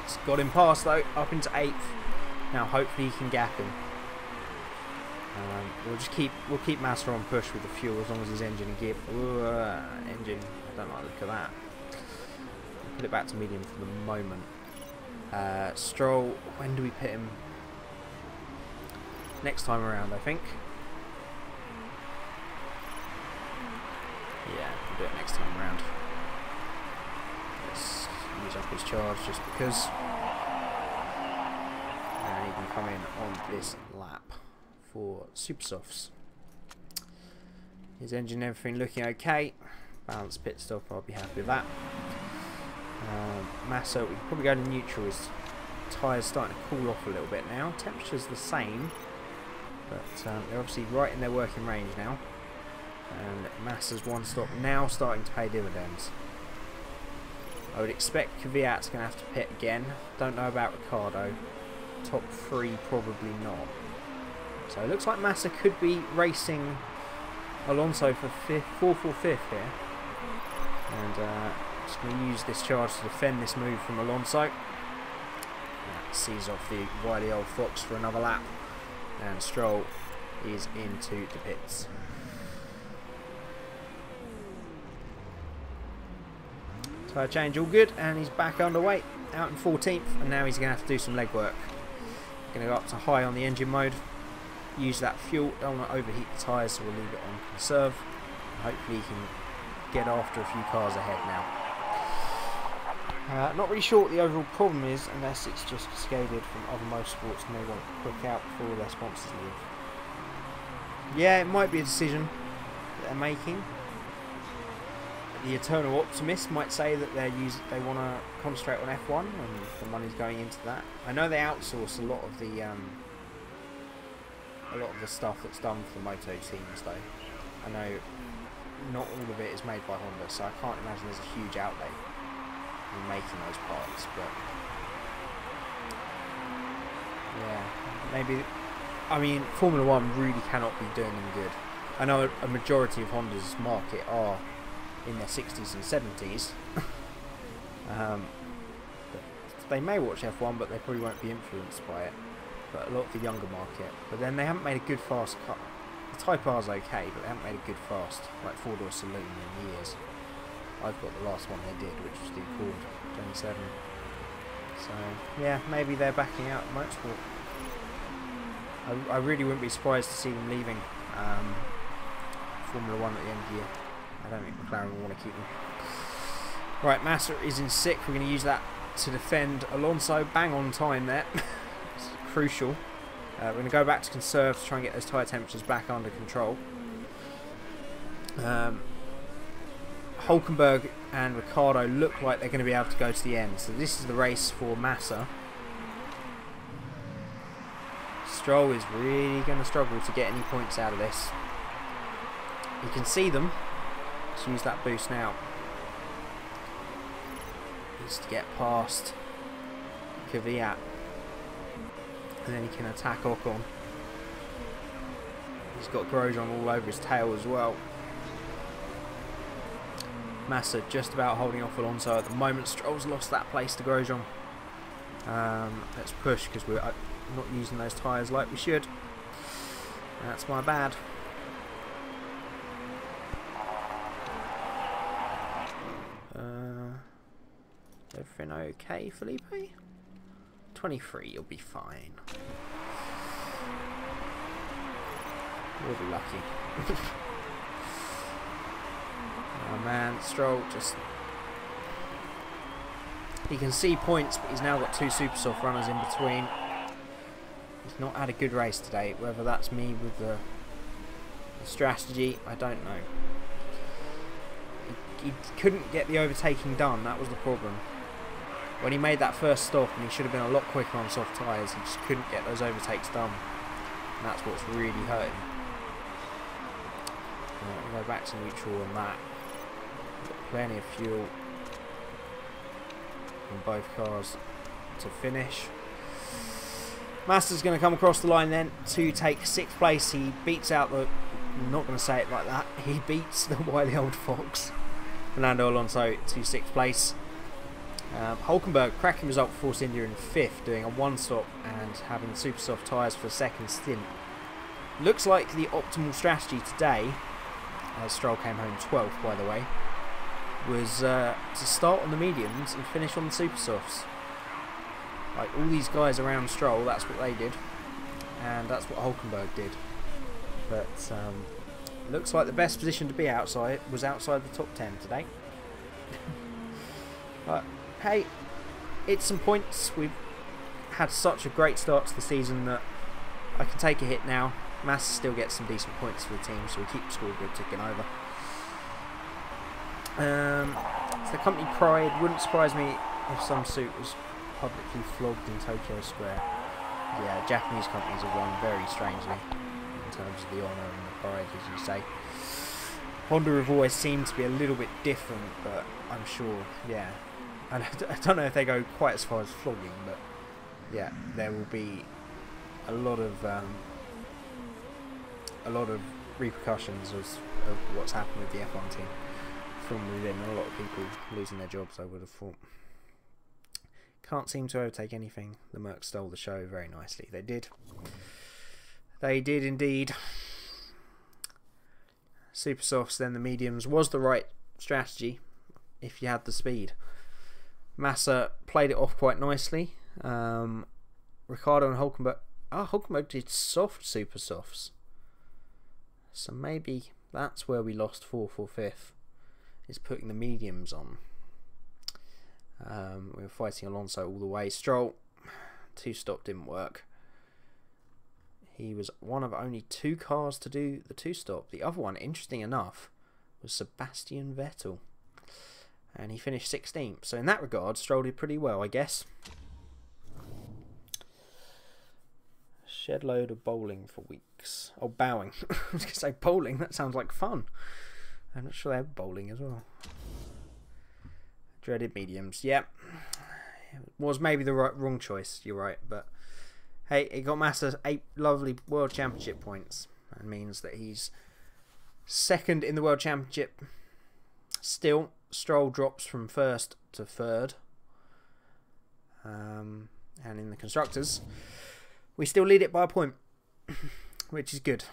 It's got him past though, up into 8th. Now hopefully he can gap him. We'll keep Massa on push with the fuel as long as his engine and gear. Engine, I don't like the look of that. Put it back to medium for the moment. Stroll, when do we pit him? Next time around, I think. Yeah, we'll do it next time around. Let's use up his charge just because. And he can come in on this lap for super softs. His engine and everything looking okay. Balanced pit stop, I'll be happy with that. Massa, we can probably go to neutral. His tyres starting to cool off a little bit now. Temperature's the same, but they're obviously right in their working range now. And Massa's one stop now starting to pay dividends. I would expect Kvyat's going to have to pit again. Don't know about Ricciardo. Top 3 probably not. So it looks like Massa could be racing Alonso for 4th or 5th here. And just going to use this charge to defend this move from Alonso. That sees off the wily old fox for another lap. And Stroll is into the pits. Tyre change all good, and he's back underway, out in 14th, and now he's going to have to do some leg work. Going to go up to high on the engine mode, use that fuel, don't want to overheat the tyres, so we'll leave it on conserve. Hopefully he can get after a few cars ahead now. Not really sure what the overall problem is, unless it's just cascaded from other motorsports and they want to quick out before their sponsors leave. Yeah, it might be a decision that they're making. The eternal optimist might say that they want to concentrate on F1 and the money's going into that. I know they outsource a lot of the stuff that's done for the moto teams, though. I know not all of it is made by Honda, so I can't imagine there's a huge outlay in making those parts. But yeah, maybe. I mean, Formula One really cannot be doing them good. I know a majority of Honda's market are in their 60s and 70s. They may watch F1, but they probably won't be influenced by it. But a lot of the younger market. But then they haven't made a good fast car. The Type R's okay, but they haven't made a good fast, like four-door saloon in years. I've got the last one they did, which was the Accord 27. So, yeah, maybe they're backing out motorsport. I really wouldn't be surprised to see them leaving Formula 1 at the end of the year. I don't think McLaren will want to keep them. Right, Massa is in 6th. We're going to use that to defend Alonso. Bang on time there. It's crucial. We're going to go back to conserve to try and get those tyre temperatures back under control. Hulkenberg and Ricciardo look like they're going to be able to go to the end. So this is the race for Massa. Stroll is really going to struggle to get any points out of this. You can see them. Let's use that boost now. Needs to get past Kvyat. And then he can attack Ocon. He's got Grosjean all over his tail as well. Massa just about holding off Alonso at the moment. Stroll's lost that place to Grosjean. Let's push because we're not using those tyres like we should. That's my bad. Everything okay, Felipe? 23, you'll be fine. You'll be lucky. Oh man, Stroll just... He can see points, but he's now got 2 super soft runners in between. He's not had a good race today. Whether that's me with the strategy, I don't know. He couldn't get the overtaking done, that was the problem. When he made that first stop, and he should have been a lot quicker on soft tyres, he just couldn't get those overtakes done. And that's what's really hurting. We'll go back to neutral on that. Got plenty of fuel in both cars to finish. Master's going to come across the line then to take 6th place. He beats out the... I'm not going to say it like that. He beats the wily old fox. Fernando Alonso to 6th place. Hulkenberg, cracking result for Force India in 5th, doing a 1-stop and having super soft tyres for a 2nd stint. Looks like the optimal strategy today, as Stroll came home 12th by the way, was to start on the mediums and finish on the super softs. Like all these guys around Stroll, that's what they did, and that's what Hulkenberg did. But looks like the best position to be outside was outside the top 10 today. But hey, it's some points. We've had such a great start to the season that I can take a hit now. Massa still gets some decent points for the team, so we keep the scoreboard ticking over. It's the company pride. Wouldn't surprise me if some suit was publicly flogged in Tokyo Square. Yeah, Japanese companies have run very strangely in terms of the honour and the pride, as you say. Honda have always seemed to be a little bit different, but I'm sure, yeah. I don't know if they go quite as far as flogging, but yeah, there will be a lot of repercussions of what's happened with the F1 team from within. A lot of people losing their jobs, I would have thought. Can't seem to overtake anything. The Mercs stole the show very nicely. They did. They did indeed. Super softs, then the mediums was the right strategy if you had the speed. Massa played it off quite nicely. Ricciardo and Hulkenberg. Hulkenberg did soft super softs. So maybe that's where we lost 4th or 5th. Is putting the mediums on. We were fighting Alonso all the way. Stroll, 2-stop didn't work. He was one of only 2 cars to do the 2-stop. The other one, interesting enough, was Sebastian Vettel. And he finished 16th. So in that regard, Stroll did pretty well, I guess. Shed load of bowling for weeks. Oh, bowing. I was going to say bowling. That sounds like fun. I'm not sure they have bowling as well. Dreaded mediums. Yep. Was maybe the wrong choice. You're right. But hey, it got Massa 8 lovely World Championship points. That means that he's 2nd in the World Championship. Still, Stroll drops from 1st to 3rd. And in the Constructors, we still lead it by a point, which is good.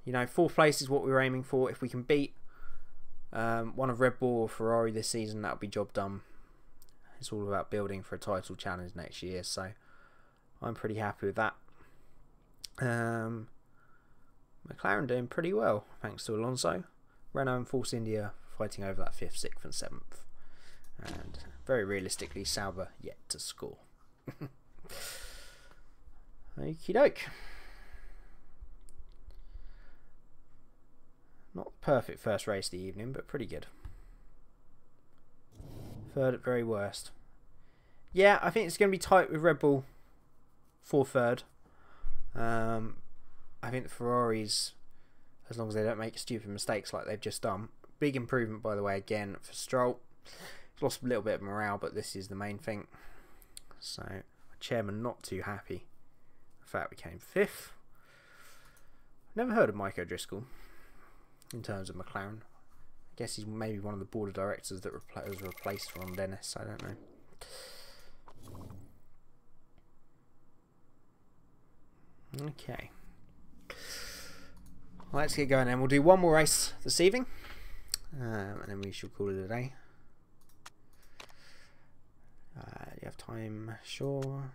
You know, 4th place is what we were aiming for. If we can beat one of Red Bull or Ferrari this season, that'll be job done. It's all about building for a title challenge next year, so I'm pretty happy with that. McLaren doing pretty well, thanks to Alonso. Renault and Force India fighting over that 5th, 6th and 7th. And very realistically, Sauber yet to score. Okie doke. Not perfect first race of the evening, but pretty good. 3rd at very worst. Yeah, I think it's going to be tight with Red Bull for 3rd. I think the Ferraris, as long as they don't make stupid mistakes like they've just done. Big improvement, by the way, again for Stroll. He's lost a little bit of morale, but this is the main thing. So, chairman not too happy. In fact, we came 5th. Never heard of Mike O'Driscoll in terms of McLaren. I guess he's maybe one of the board of directors that was replaced Ron Dennis. I don't know. Okay. Let's get going then. We'll do one more race this evening. And then we shall call it a day. You have time? Sure.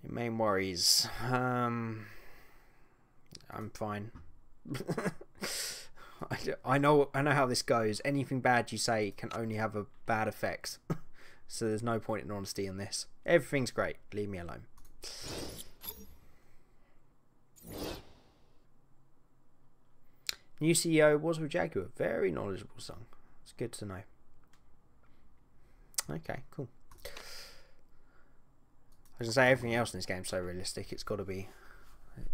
Your main worries. I'm fine. I know how this goes. Anything bad you say can only have a bad effect. So there's no point in honesty in this. Everything's great. Leave me alone. New CEO was with Jaguar. Very knowledgeable son. It's good to know. Okay, cool. I was going to say everything else in this game is so realistic. It's got to be.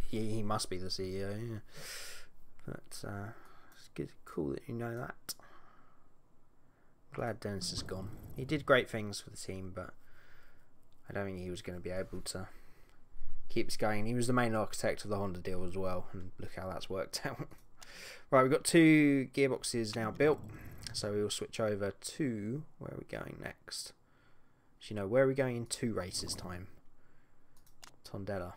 He must be the CEO. Yeah. But it's good, cool that you know that. Glad Dennis is gone. He did great things for the team, but I don't think he was going to be able to keep this going. He was the main architect of the Honda deal as well, and look how that's worked out. Right, we've got 2 gearboxes now built, so we'll switch over to where are we going next. So, you know, where are we going in 2 races time? Tondela.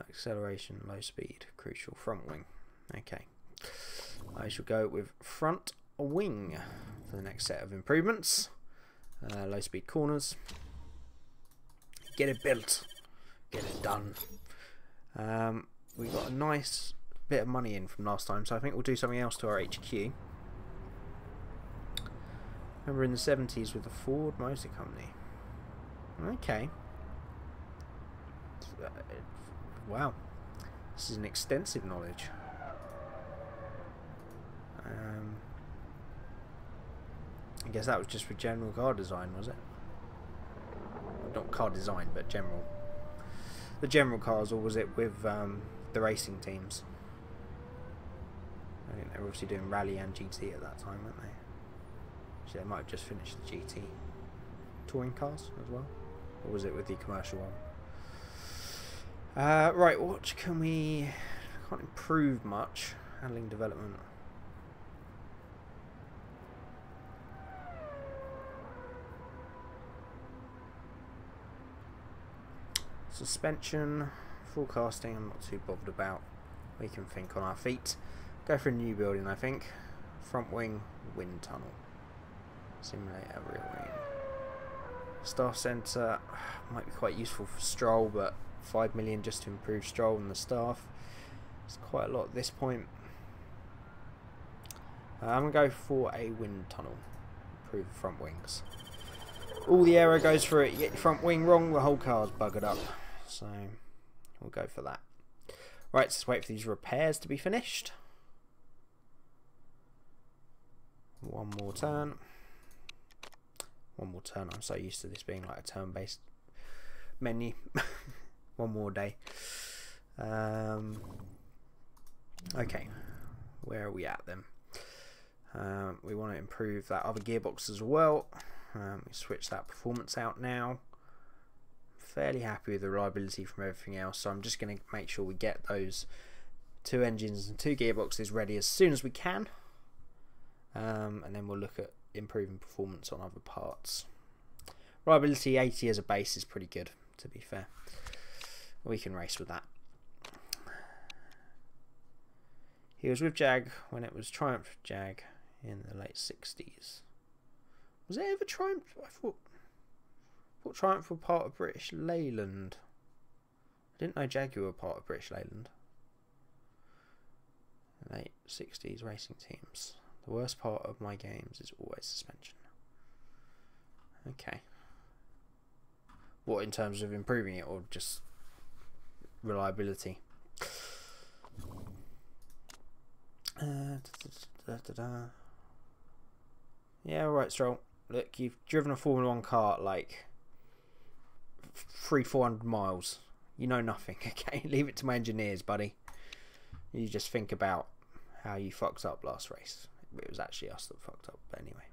Acceleration, low speed, crucial, front wing. Okay. I shall go with front wing for the next set of improvements. Low speed corners. Get it built. Get it done. We got a nice bit of money in from last time, so I think we'll do something else to our HQ. Remember in the 70s with the Ford Motor Company. Okay. Wow. This is an extensive knowledge. I guess that was just for general car design, was it? Not car design, but general. The general cars, or was it with the racing teams? I think they were obviously doing rally and GT at that time, weren't they? Actually, they might have just finished the GT touring cars as well, or was it with the commercial one? Right, what can we? Can't improve much. Handling development. Suspension, forecasting, I'm not too bothered about. We can think on our feet. Go for a new building, I think. Front wing, wind tunnel. Simulator, rear wing. Staff centre might be quite useful for Stroll, but 5 million just to improve Stroll and the staff. It's quite a lot at this point. I'm going to go for a wind tunnel. Improve the front wings. All the aero goes for it. You get your front wing wrong, the whole car's buggered up. So we'll go for that. Right, let's wait for these repairs to be finished. One more turn. One more turn. I'm so used to this being like a turn-based menu. One more day. Okay, where are we at then? We want to improve that other gearbox as well. We switch that performance out now. Fairly happy with the reliability from everything else, so I'm just going to make sure we get those 2 engines and 2 gearboxes ready as soon as we can, and then we'll look at improving performance on other parts. Reliability 80 as a base is pretty good, to be fair. We can race with that. He was with Jag when it was Triumph Jag in the late 60s. Was it ever Triumph? I thought Triumph were part of British Leyland. I didn't know Jaguar were part of British Leyland. Late 60s racing teams. The worst part of my games is always suspension. Okay. What, in terms of improving it or just reliability? Yeah, alright, Stroll. Look, you've driven a Formula 1 car at like 300-400 miles. You know nothing, okay? Leave it to my engineers, buddy. You just think about how you fucked up last race. It was actually us that fucked up, but anyway.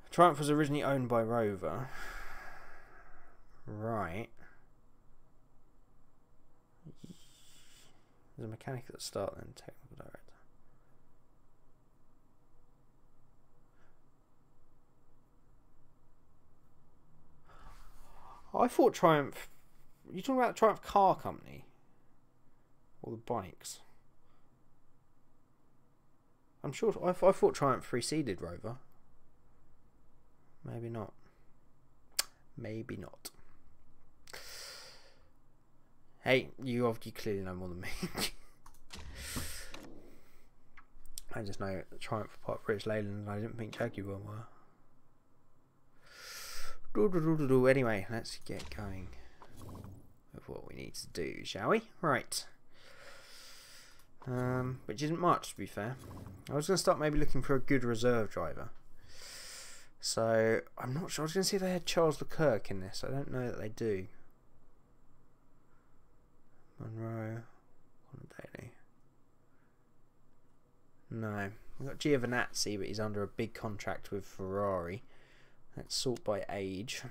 Triumph was originally owned by Rover. Right. There's a mechanic at the start then, technical director. I thought Triumph... Are you talking about the Triumph Car Company? Or the bikes? I'm sure... I thought Triumph preceded Rover. Maybe not. Maybe not. Hey, you clearly know more than me. I just know Triumph part of British Leyland, and I didn't think Jaguar were. Anyway, let's get going with what we need to do, shall we? Right. Which isn't much, to be fair. I was going to start maybe looking for a good reserve driver. So, I'm not sure. I was going to see if they had Charles Leclerc in this. I don't know that they do. Monroe. Daily. No. We've got Giovinazzi, but he's under a big contract with Ferrari. Let's sort by age.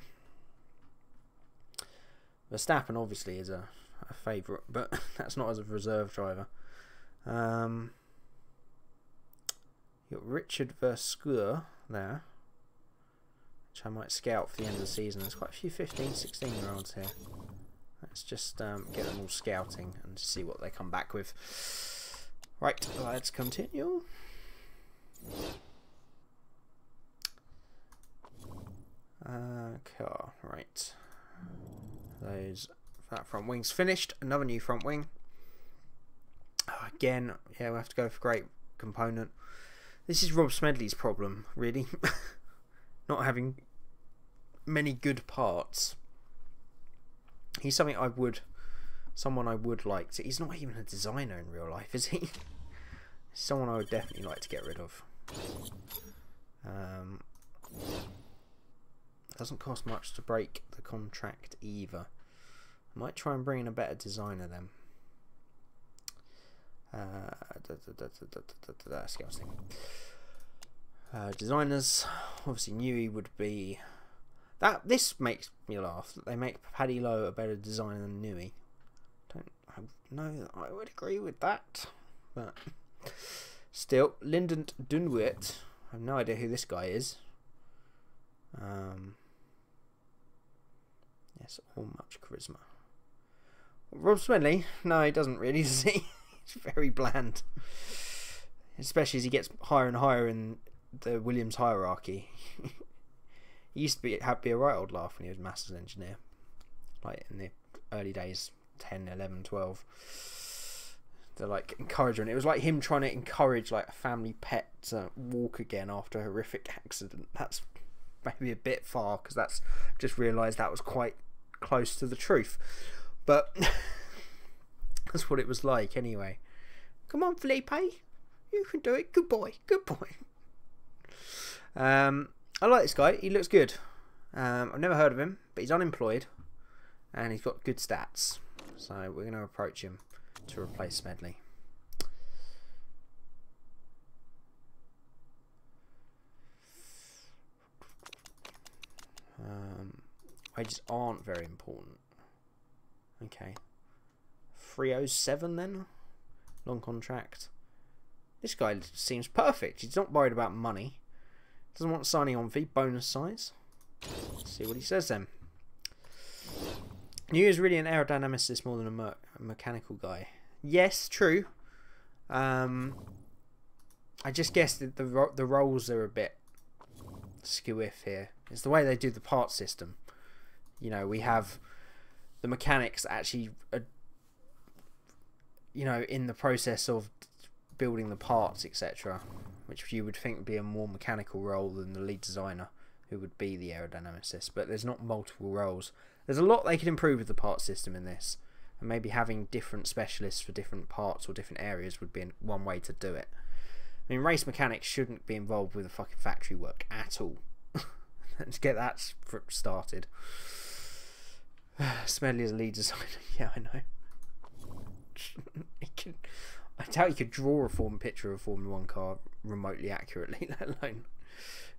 Verstappen obviously is a favourite, but that's not as a reserve driver. You've got Richard Verscoeur there, which I might scout for the end of the season. There's quite a few 15, 16 year olds here. Let's just get them all scouting and see what they come back with. Right, let's continue. Car, right. That front wing's finished. Another new front wing. Again, yeah, we have to go for great component. This is Rob Smedley's problem, really. Not having many good parts. He's someone I would like to. He's not even a designer in real life, is he? He's someone I would definitely like to get rid of. Doesn't cost much to break the contract either. I might try and bring in a better designer then. Designers, obviously Newey would be that. This makes me laugh that they make Paddy Lowe a better designer than Newey. I know that I would agree with that, but still, Lyndon Dunwit. I have no idea who this guy is. Yes, all much charisma. Rob Smedley? No, he doesn't really, does he? He's very bland. Especially as he gets higher and higher in the Williams hierarchy. He used to be a right old laugh when he was Masters engineer. Like in the early days, 10, 11, 12. the like encouragement. It was like him trying to encourage like a family pet to walk again after a horrific accident. That's maybe a bit far, because that's just realised that was quite close to the truth, but that's what it was like anyway. Come on, Felipe, you can do it. Good boy, good boy. I like this guy. He looks good. I've never heard of him, but he's unemployed and he's got good stats, so we're going to approach him to replace Smedley. Wages aren't very important. Okay, 307 then. Long contract. This guy seems perfect. He's not worried about money. Doesn't want signing on fee. Bonus size. Let's see what he says then. New is really an aerodynamicist more than a mechanical guy. Yes, true. I just guess that the roles are a bit skew-if here. It's the way they do the part system. You know, we have the mechanics that actually are, you know, in the process of building the parts, etc., which you would think would be a more mechanical role than the lead designer, who would be the aerodynamicist. But there's not multiple roles. There's a lot they could improve with the part system in this, and maybe having different specialists for different parts or different areas would be one way to do it. I mean, race mechanics shouldn't be involved with the fucking factory work at all. Let's get that started. Smedley as a lead designer. Yeah, I know. I doubt you could draw a picture of a Formula 1 car remotely accurately, let alone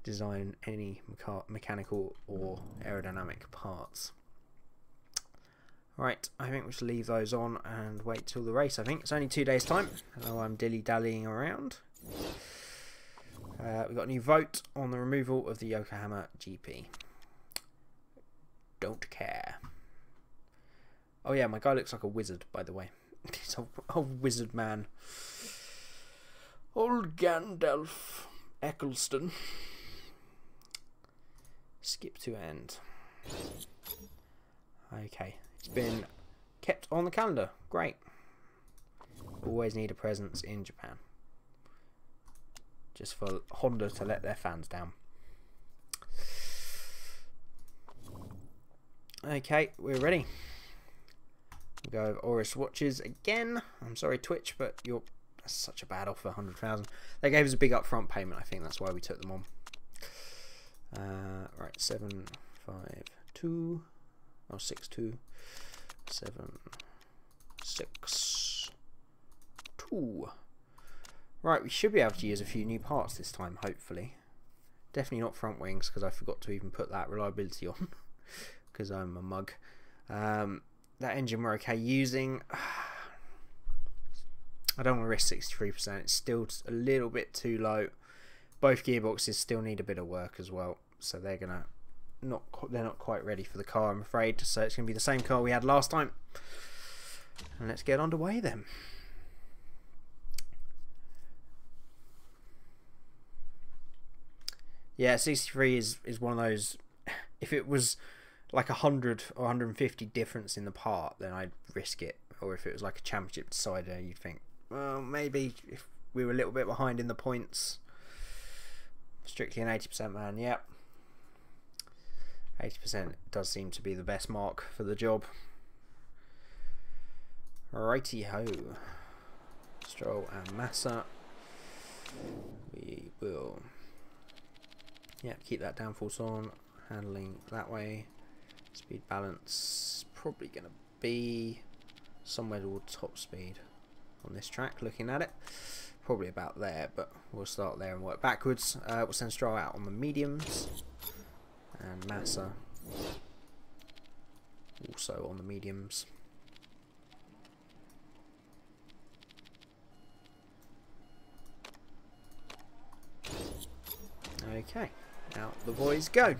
design any mechanical or aerodynamic parts. Right, I think we should leave those on and wait till the race. I think it's only 2 days' time. Hello, I'm dilly-dallying around. We've got a new vote on the removal of the Yokohama GP. Don't care. Oh yeah, my guy looks like a wizard, by the way. He's a wizard man. Old Gandalf Eccleston. Skip to end. Okay, it's been kept on the calendar. Great. Always need a presence in Japan. Just for Honda to let their fans down. Okay, we're ready. We'll go over Oris watches again. I'm sorry, Twitch, but that's such a bad offer, 100,000. They gave us a big upfront payment. I think that's why we took them on. Right, 752. Oh, 62. 762. Right, we should be able to use a few new parts this time, hopefully. Definitely not front wings, because I forgot to even put that reliability on, because I'm a mug. That engine we're okay using. I don't want to risk 63%. It's still a little bit too low. Both gearboxes still need a bit of work as well, so they're not quite ready for the car, I'm afraid. So it's gonna be the same car we had last time. And let's get underway then. Yeah, 63 is one of those. If it was like 100 or 150 difference in the part, then I'd risk it. Or if it was like a championship decider, you'd think, well, maybe if we were a little bit behind in the points. Strictly an 80% man, yep. 80% does seem to be the best mark for the job. Righty ho. Stroll and Massa. We will. Yeah, keep that downforce on. Handling that way. Speed balance probably going to be somewhere towards top speed on this track, looking at it. Probably about there, but we'll start there and work backwards. We'll send Stroll out on the mediums. And Massa also on the mediums. Okay, out the boys go.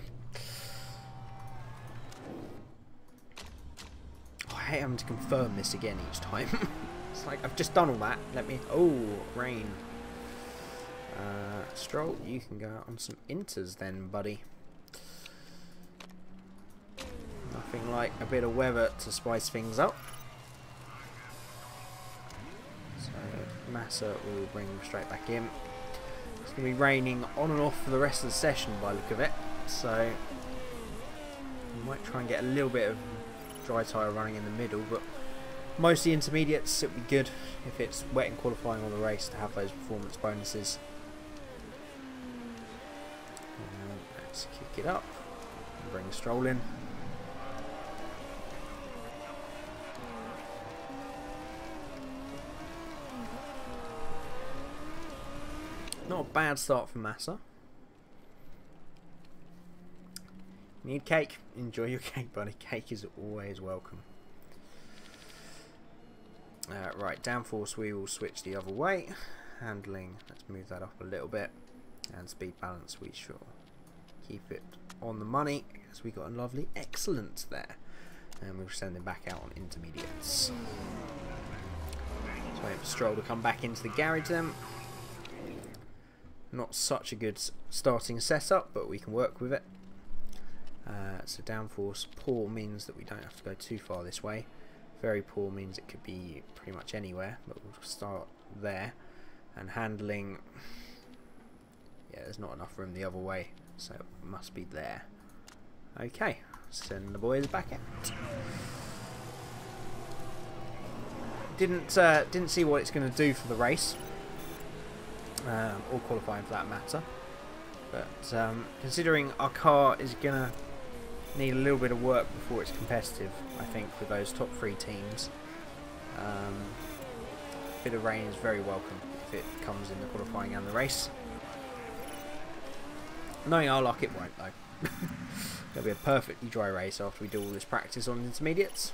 Oh, I hate having to confirm this again each time. It's like, I've just done all that. Let me... Oh, rain. Stroll, you can go out on some inters then, buddy. Nothing like a bit of weather to spice things up. So Massa will bring him straight back in. It's going to be raining on and off for the rest of the session by the look of it, so we might try and get a little bit of dry tyre running in the middle, but most of the intermediates, it would be good if it's wet in qualifying on the race to have those performance bonuses. Let's kick it up and bring Stroll in. Not a bad start for Massa. Need cake? Enjoy your cake, buddy. Cake is always welcome. Right, downforce we will switch the other way. Handling, let's move that up a little bit. And speed balance we shall keep it on the money, as we got a lovely excellence there. And we'll send him back out on intermediates. Let's wait for Stroll to come back into the garage then. Not such a good starting setup, but we can work with it. So downforce poor means that we don't have to go too far this way. Very poor means it could be pretty much anywhere, but we'll start there. And handling, yeah, there's not enough room the other way, so it must be there. Okay, send the boys back out. Didn't see what it's going to do for the race. Or qualifying for that matter, but considering our car is gonna need a little bit of work before it's competitive, I think, with those top 3 teams, a bit of rain is very welcome if it comes in the qualifying and the race. Knowing our luck, it won't though. It'll be a perfectly dry race after we do all this practice on intermediates.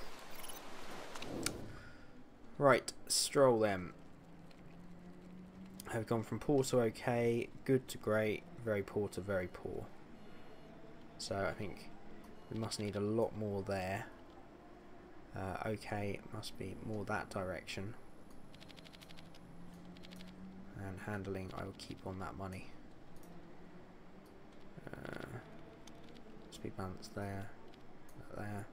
Right, Stroll then. Have gone from poor to okay, good to great, very poor to very poor. So I think we must need a lot more there. Okay, it must be more that direction. And handling, I will keep on that money. Speed balance there, there.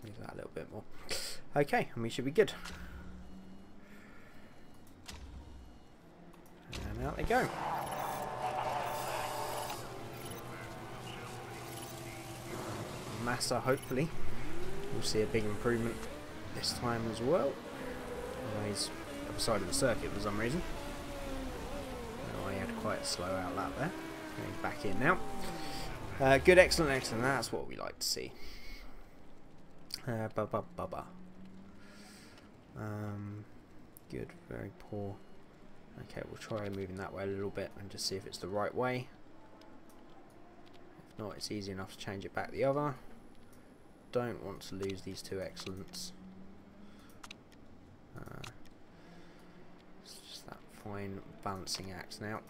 Move that a little bit more. Okay, and we should be good. And out they go. Massa, hopefully, we'll see a big improvement this time as well. He's other side of the circuit for some reason. Oh, he had quite a slow outlap there. He's back in now. Good, excellent, excellent. That's what we like to see. Good, very poor. Okay, we'll try moving that way a little bit and just see if it's the right way. If not, it's easy enough to change it back the other. Don't want to lose these 2 excellents. It's just that fine balancing act now.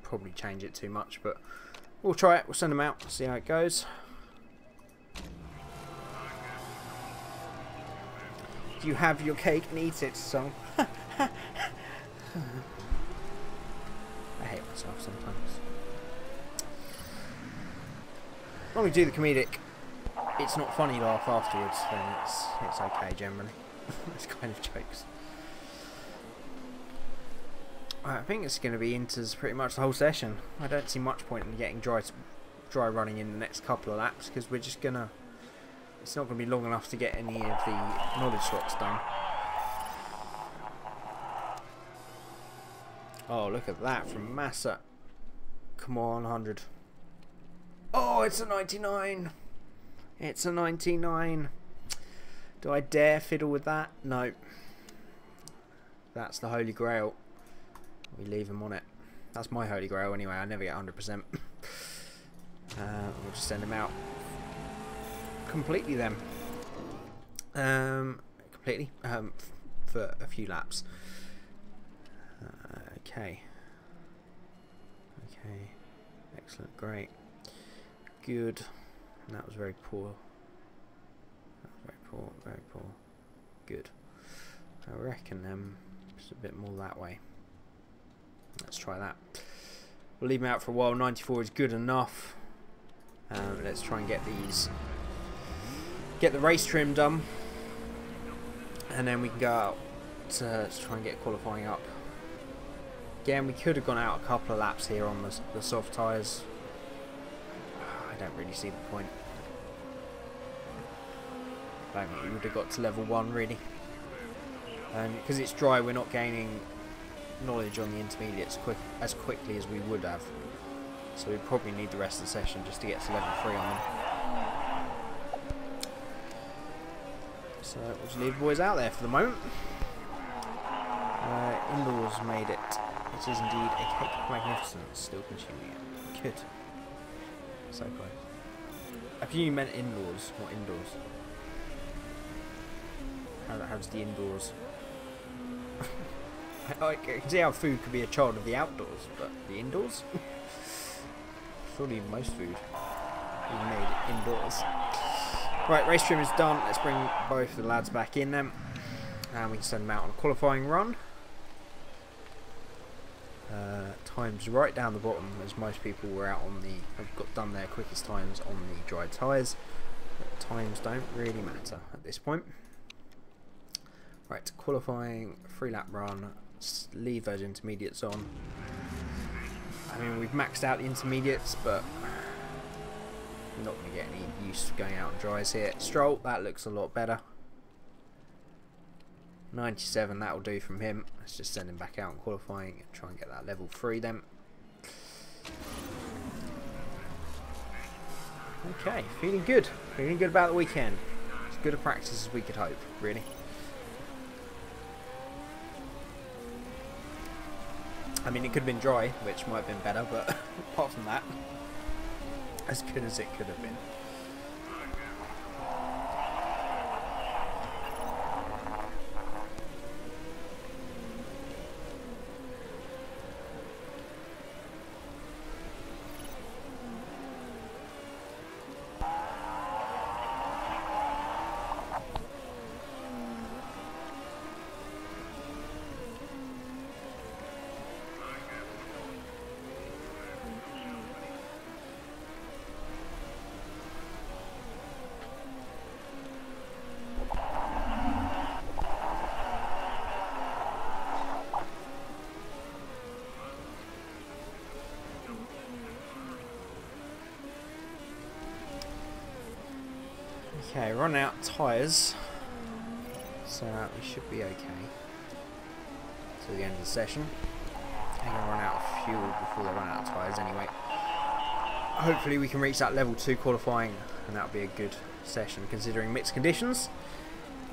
Probably change it too much, but we'll try it. We'll send them out, see how it goes. You have your cake and eat it, so I hate myself sometimes. When we do the comedic, it's not funny laugh afterwards, then it's okay generally. It's kind of jokes. I think it's going to be Inters pretty much the whole session. I don't see much point in getting dry running in the next couple of laps, because we're just going to... It's not going to be long enough to get any of the knowledge slots done. Oh, look at that from Massa. Come on, 100. Oh, it's a 99. It's a 99. Do I dare fiddle with that? No. That's the Holy Grail. We leave him on it. That's my Holy Grail anyway. I never get 100%. We'll just send him out completely then. Completely. For a few laps. Okay. Okay. Excellent. Great. Good. And that was very poor. That was very poor. Very poor. Good. I reckon just a bit more that way. Let's try that. We'll leave him out for a while. 94 is good enough. Let's try and get the race trim done, and then we can go out to try and get qualifying up. Again, we could have gone out a couple of laps here on the soft tyres. I don't really see the point. I don't think we would have got to level 1 really. And because it's dry, we're not gaining knowledge on the intermediates as quickly as we would have. So we probably need the rest of the session just to get to level 3 on them. So we'll just leave the boys out there for the moment. Indoors made it. It is indeed a cake of magnificence. Still consuming it. Good. So close. I presume you meant indoors, not indoors. How's the indoors? I can see how food could be a child of the outdoors, but the indoors? Surely most food is made indoors. Right, race trim is done. Let's bring both the lads back in then, and we can send them out on a qualifying run. Times right down the bottom, as most people were out on have got done their quickest times on the dry tyres. But times don't really matter at this point. Right, qualifying, 3-lap run. Leave those intermediates on. I mean, we've maxed out the intermediates, but we're not going to get any use going out on dries here. Stroll, that looks a lot better. 97, that'll do from him. Let's just send him back out in qualifying and try and get that level 3 then. Okay, feeling good. Feeling good about the weekend. As good a practice as we could hope, really. I mean, it could have been dry, which might have been better, but apart from that, as good as it could have been. Okay, run out tyres, so we should be okay till the end of the session. They're going to run out of fuel before they run out of tyres anyway. Hopefully we can reach that level 2 qualifying, and that'll be a good session considering mixed conditions.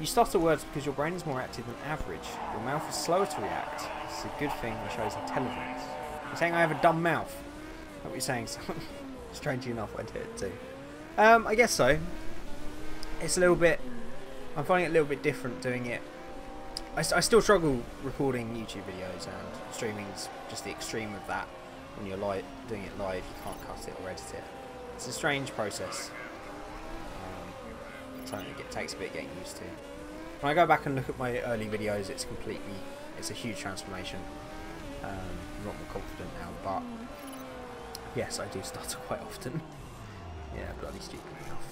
You stutter words because your brain is more active than average. Your mouth is slower to react. It's a good thing and shows intelligence. You're saying I have a dumb mouth? Is that what you're saying? Strangely enough, I do it too. I guess so. It's a little bit, I'm finding it a little bit different doing it. I still struggle recording YouTube videos, and streaming's just the extreme of that. When you're doing it live, you can't cut it or edit it. It's a strange process. Something that takes a bit getting used to. When I go back and look at my early videos, it's a huge transformation. I'm a lot more confident now, but yes, I do stutter quite often. Yeah, bloody stupid enough.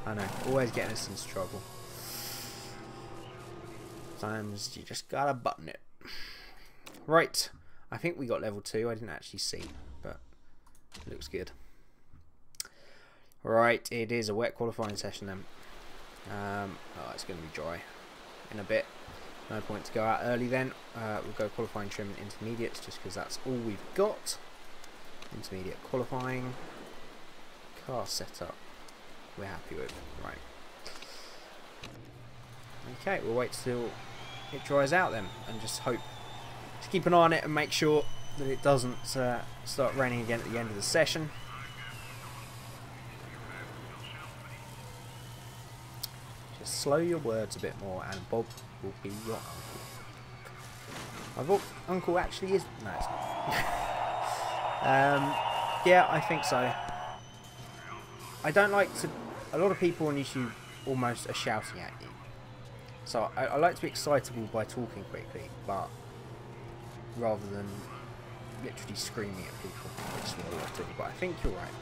I know, always getting us into trouble. Sometimes you just gotta button it. Right, I think we got level 2. I didn't actually see, but it looks good. Right, it is a wet qualifying session then. Oh, it's going to be dry in a bit. No point to go out early then. We'll go qualifying trim and intermediates just because that's all we've got. Intermediate qualifying. Car setup. We're happy with. Right. Okay, we'll wait till it dries out then and just hope to keep an eye on it and make sure that it doesn't start raining again at the end of the session. Just slow your words a bit more and Bob will be your uncle. My uncle actually is... No, it's not. Yeah, I think so. I don't like to... A lot of people on YouTube almost are shouting at you. So I like to be excitable by talking quickly, but rather than literally screaming at people, which is what I like to do. But I think you're right.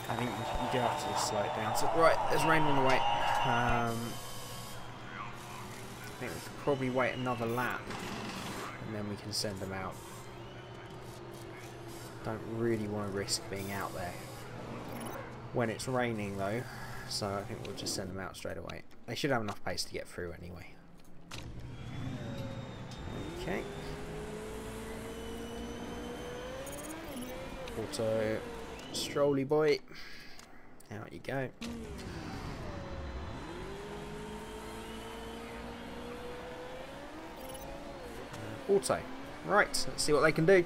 I think you do have to just slow it down. So, right, there's rain on the way. I think we could probably wait another lap, and then we can send them out. Don't really want to risk being out there when it's raining though, so I think we'll just send them out straight away. They should have enough pace to get through anyway. Okay. Auto Strolly boy. Out you go. Auto. Right, let's see what they can do.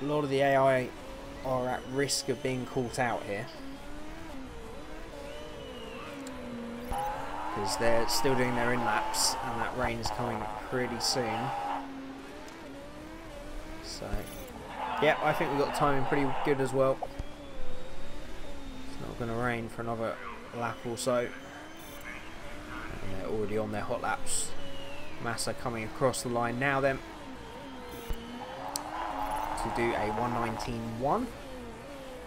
A lot of the AI are at risk of being caught out here, because they're still doing their in-laps and that rain is coming pretty soon. So, yeah, I think we've got the timing pretty good as well. It's not going to rain for another lap or so. And they're already on their hot laps. Massa coming across the line now then, to do a 1:19.1,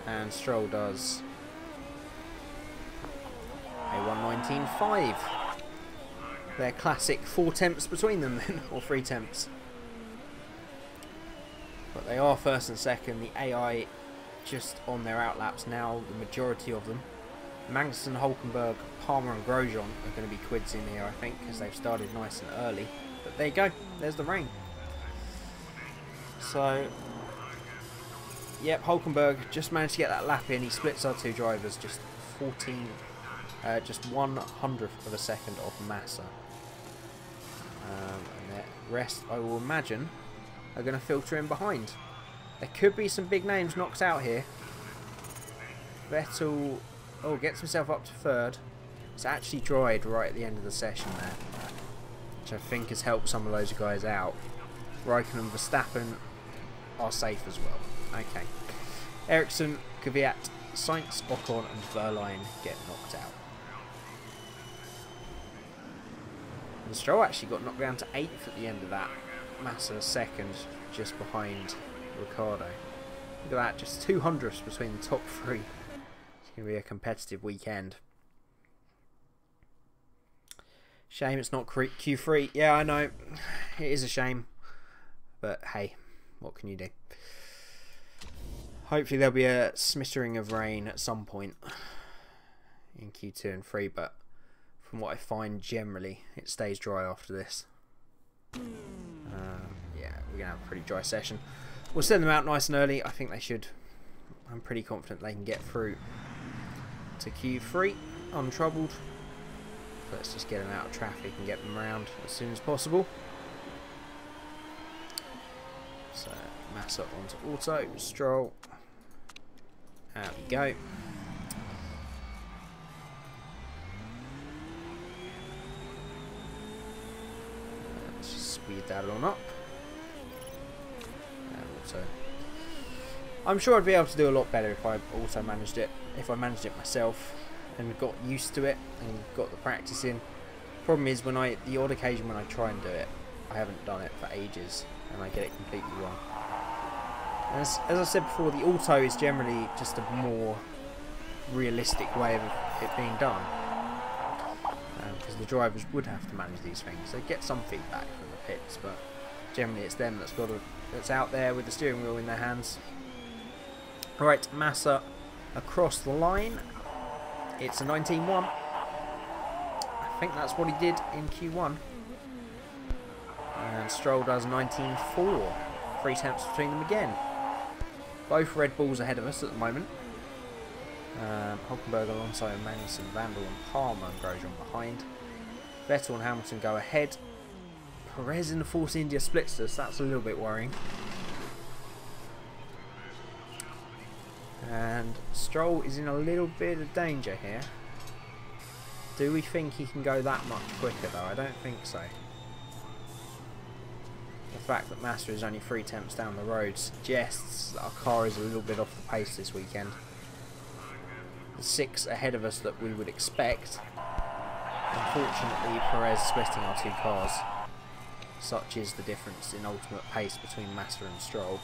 and Stroll does a 1:19.5. Their classic 4 tenths between them then, or 3 tenths. But they are first and second. The AI just on their outlaps now, the majority of them. Magnussen, Hulkenberg, Palmer and Grosjean are going to be quids in here, I think, because they've started nice and early. But there you go, there's the rain. So, yep, Hulkenberg just managed to get that lap in. He splits our two drivers just 1/100th of a second off Massa. And the rest, I will imagine, are going to filter in behind. There could be some big names knocked out here. Vettel, oh, gets himself up to third. It's actually dried right at the end of the session there, which I think has helped some of those guys out. Raikkonen and Verstappen are safe as well. Okay. Ericsson, Kvyat, Sainz, Ocon and Verline get knocked out. And Stroll actually got knocked down to 8th at the end of that. Massa second, just behind Ricciardo. Look at that, just 200ths between the top 3. It's going to be a competitive weekend. Shame it's not Q3. Yeah, I know. It is a shame. But hey, what can you do? Hopefully there'll be a smattering of rain at some point in Q2 and 3, but from what I find generally it stays dry after this. Yeah, we're going to have a pretty dry session. We'll send them out nice and early. I think they should. I'm pretty confident they can get through to Q3 untroubled. Let's just get them out of traffic and get them around as soon as possible. So, Massa onto auto, Stroll. Out we go. Let's just speed that on up. And auto. I'm sure I'd be able to do a lot better if I auto managed it. If I managed it myself and got used to it and got the practice in. Problem is, when the odd occasion when I try and do it, I haven't done it for ages and I get it completely wrong. As I said before, the auto is generally just a more realistic way of it being done, because the drivers would have to manage these things. They get some feedback from the pits, but generally it's them that's out there with the steering wheel in their hands. Right, Massa across the line. It's a 19.1. I think that's what he did in Q1. And Stroll does 19.4. 3 tenths between them again. Both Red Bulls ahead of us at the moment. Hulkenberg alongside Magnussen, Vandal and Palmer and Grosjean behind. Vettel and Hamilton go ahead. Perez in the Force India splits us. That's a little bit worrying. And Stroll is in a little bit of danger here. Do we think he can go that much quicker though? I don't think so. The fact that Massa is only 3 tenths down the road suggests that our car is a little bit off the pace this weekend. the 6 ahead of us that we would expect. Unfortunately, Perez is splitting our 2 cars. Such is the difference in ultimate pace between Massa and Stroll.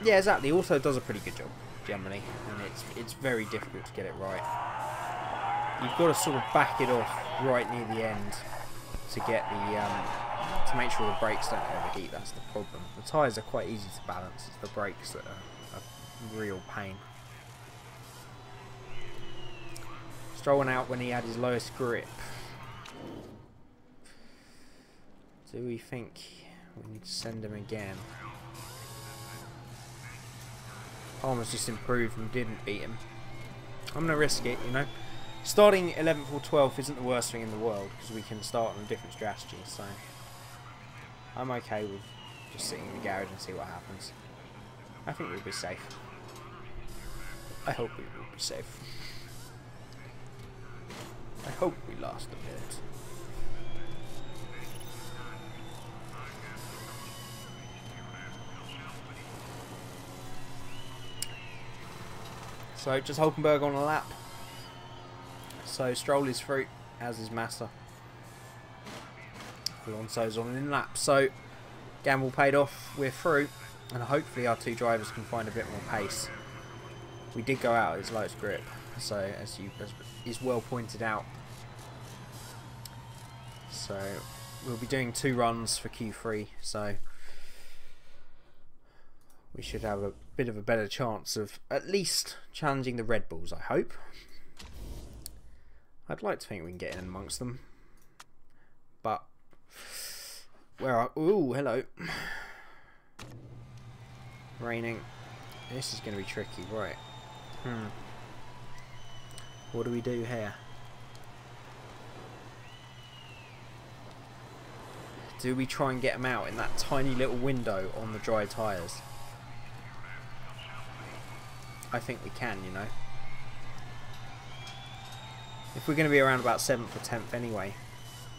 Yeah, exactly. Auto does a pretty good job generally, and it's very difficult to get it right. You've got to sort of back it off right near the end to get the to make sure the brakes don't overheat. That's the problem. The tyres are quite easy to balance. It's the brakes that are a real pain. Stroll went out when he had his lowest grip. Do we think we need to send him again? Palmer's just improved and didn't beat him. I'm going to risk it, you know. Starting 11th or 12th isn't the worst thing in the world because we can start on a different strategy, so I'm okay with just sitting in the garage and see what happens. I think we'll be safe. I hope we will be safe. I hope we last a bit. So just Hulkenberg on a lap. So Stroll is through, as is Massa. Alonso's on an in lap. So gamble paid off. We're through, and hopefully our 2 drivers can find a bit more pace. We did go out at his lowest grip, so as is well pointed out. So we'll be doing 2 runs for Q3. So we should have a bit of a better chance of at least challenging the Red Bulls, I hope. I'd like to think we can get in amongst them. But where are... Ooh, hello. Raining. This is going to be tricky, right. What do we do here? Do we try and get them out in that tiny little window on the dry tyres? I think we can, you know. If we're going to be around about 7th or 10th anyway,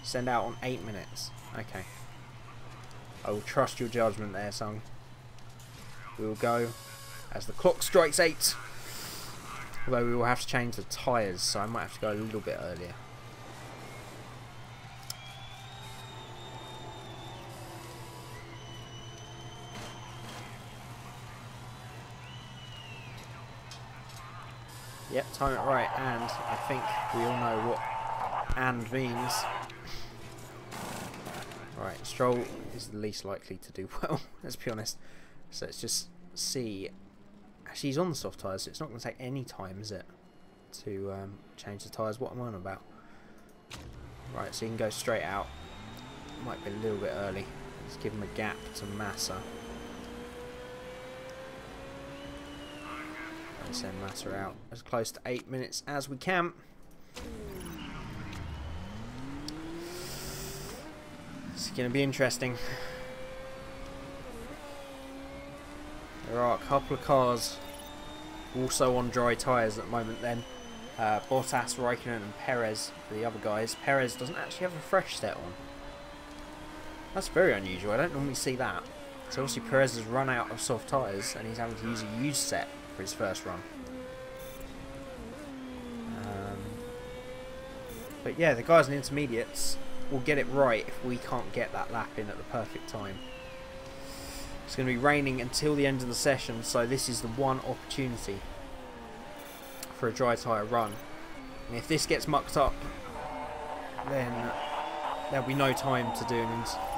send out on 8 minutes. Okay. I will trust your judgment there, son. We will go as the clock strikes 8. Although we will have to change the tyres, so I might have to go a little bit earlier. Yep, time it right, and I think we all know what "and" means. Right, Stroll is the least likely to do well, let's be honest. So let's just see. Actually, he's on the soft tyres, so it's not going to take any time, is it? To change the tyres. What am I on about? Right, so he can go straight out. Might be a little bit early. Let's give him a gap to Massa. Send Massa out as close to 8 minutes as we can. It's going to be interesting. There are a couple of cars also on dry tyres at the moment then. Bottas, Raikkonen and Perez for the other guys. Perez doesn't actually have a fresh set on. That's very unusual. I don't normally see that. So obviously Perez has run out of soft tyres and he's having to use a used set for his first run. But yeah, the guys in intermediates will get it right if we can't get that lap in at the perfect time. It's going to be raining until the end of the session, so this is the one opportunity for a dry tyre run. And if this gets mucked up, then there'll be no time to do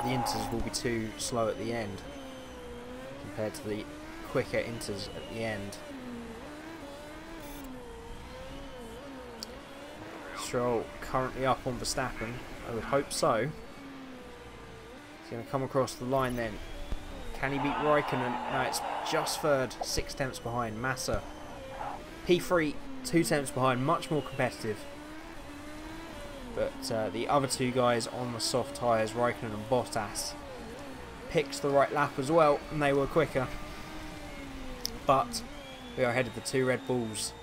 the inters will be too slow at the end compared to the quicker inters at the end. Stroll currently up on Verstappen. I would hope so. He's going to come across the line then. Can he beat Raikkonen? No, it's just third, 6 tenths behind. Massa P3, 2 tenths behind, much more competitive. But the other 2 guys on the soft tyres, Raikkonen and Bottas, picked the right lap as well, and they were quicker. But we are ahead of the 2 Red Bulls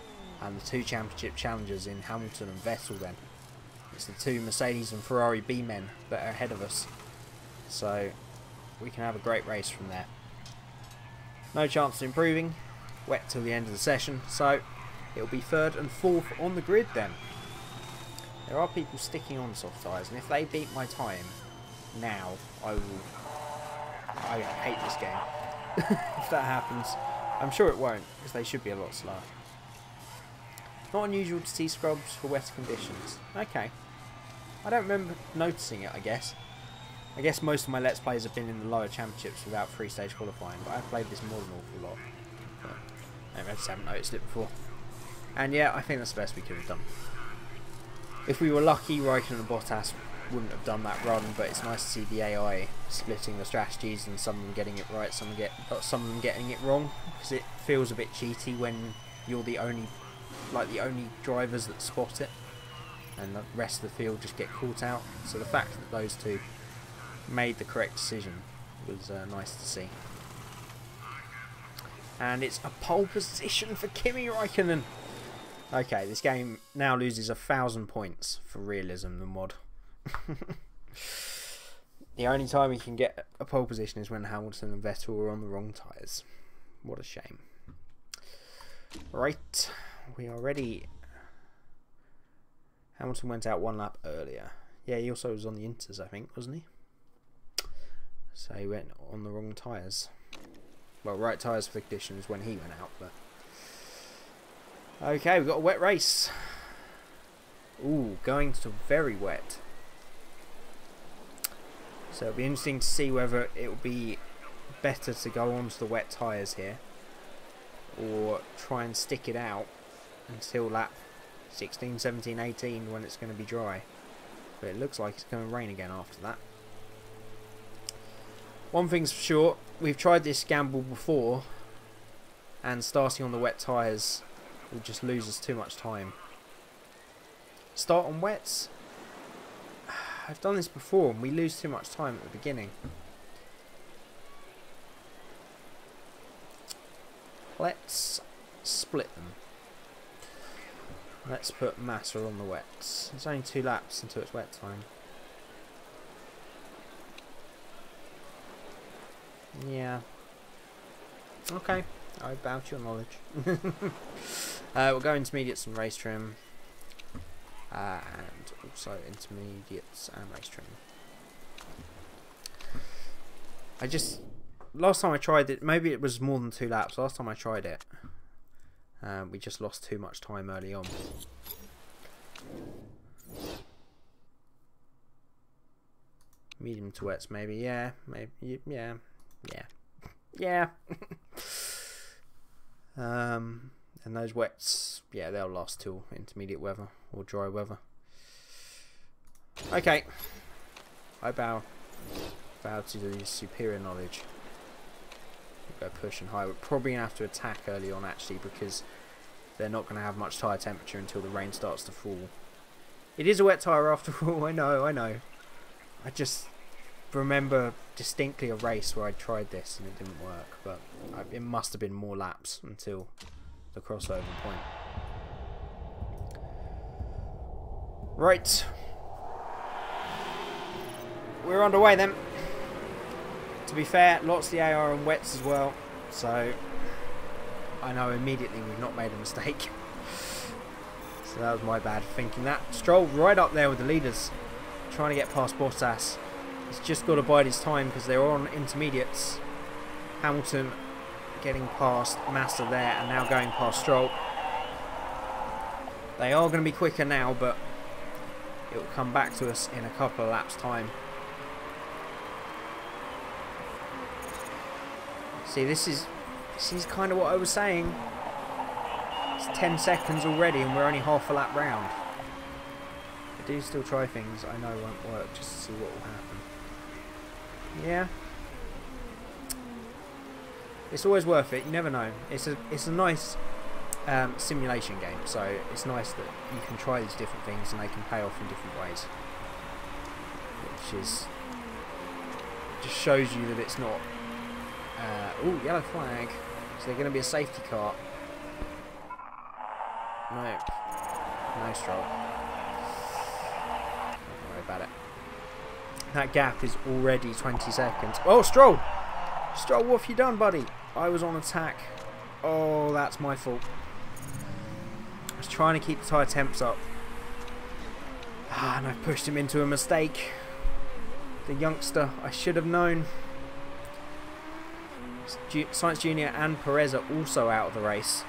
and the 2 championship challengers in Hamilton and Vettel then. It's the 2 Mercedes and Ferrari B-men that are ahead of us. So we can have a great race from there. No chance of improving. Wet till the end of the session, so it'll be 3rd and 4th on the grid then. There are people sticking on soft tyres, and if they beat my time now, I hate this game. If that happens, I'm sure it won't, because they should be a lot slower. Not unusual to see scrubs for wetter conditions. Okay. I don't remember noticing it, I guess. I guess most of my Let's Plays have been in the lower championships without 3-stage qualifying, but I've played this more than an awful lot. But I just haven't noticed it before. And yeah, I think that's the best we could have done. If we were lucky, Raikkonen and Bottas wouldn't have done that run, but it's nice to see the AI splitting the strategies and some of them getting it right, some of them getting it wrong, because it feels a bit cheaty when you're the only drivers that spot it, and the rest of the field just get caught out. So the fact that those two made the correct decision was nice to see. And it's a pole position for Kimi Raikkonen. Okay, this game now loses 1,000 points for realism, the mod. The only time we can get a pole position is when Hamilton and Vettel are on the wrong tyres. What a shame. Right, we are ready. Hamilton went out 1 lap earlier. Yeah, he also was on the Inters, I think, wasn't he? So he went on the wrong tyres. Well, right tyres for the conditions when he went out, but... Okay, we've got a wet race. Ooh, going to very wet. So it'll be interesting to see whether it will be better to go onto the wet tyres here, or try and stick it out until lap 16, 17, 18 when it's going to be dry. But it looks like it's going to rain again after that. One thing's for sure, we've tried this gamble before, and starting on the wet tyres will just lose us too much time. Start on wets. I've done this before and we lose too much time at the beginning. Let's split them. Let's put Massa on the wets. It's only 2 laps until it's wet time. Yeah. Okay. I bow to your knowledge. We'll go intermediates and race trim. And also intermediates and race trim. Last time I tried it, maybe it was more than 2 laps. Last time I tried it, we just lost too much time early on. Medium to wets, maybe. Yeah, maybe. Yeah. And those wets, yeah, they'll last till intermediate weather or dry weather. Okay, I bow to the superior knowledge. We'll go push and high. We're probably gonna have to attack early on actually, because they're not gonna have much tyre temperature until the rain starts to fall. It is a wet tyre after all. I know. I just remember distinctly a race where I tried this and it didn't work, but it must have been more laps until the crossover point. Right, we're underway then. To be fair, lots of the AR and wets as well, so I know immediately we've not made a mistake. So that was my bad for thinking that. Stroll right up there with the leaders, trying to get past Bottas. He's just got to bide his time because they're on intermediates. Hamilton getting past Massa there and now going past Stroll. They are going to be quicker now, but it will come back to us in a couple of laps time. See, this is kind of what I was saying. It's 10 seconds already and we're only half a lap round. I do still try things I know won't work just to see what will happen. Yeah. It's always worth it. You never know. It's a nice simulation game, so it's nice that you can try these different things and they can pay off in different ways. Which is just shows you that it's not. Ooh, yellow flag. Is there going to be a safety car? No. No, Stroll. Don't worry about it. That gap is already 20 seconds. Oh, Stroll! Stroll, what have you done, buddy? I was on attack. Oh, that's my fault. I was trying to keep the tyre temps up. And I've pushed him into a mistake. The youngster, I should have known. Science Junior and Perez are also out of the race.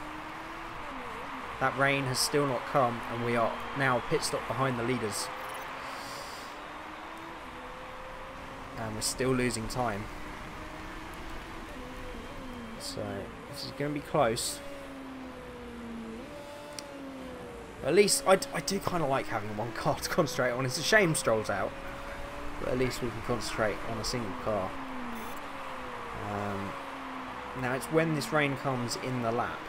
That rain has still not come, and we are now pit stop behind the leaders. And we're still losing time. So this is going to be close. At least I do kind of like having one car to concentrate on. It's a shame Stroll's out, but at least we can concentrate on a single car. Now it's when this rain comes in the lap.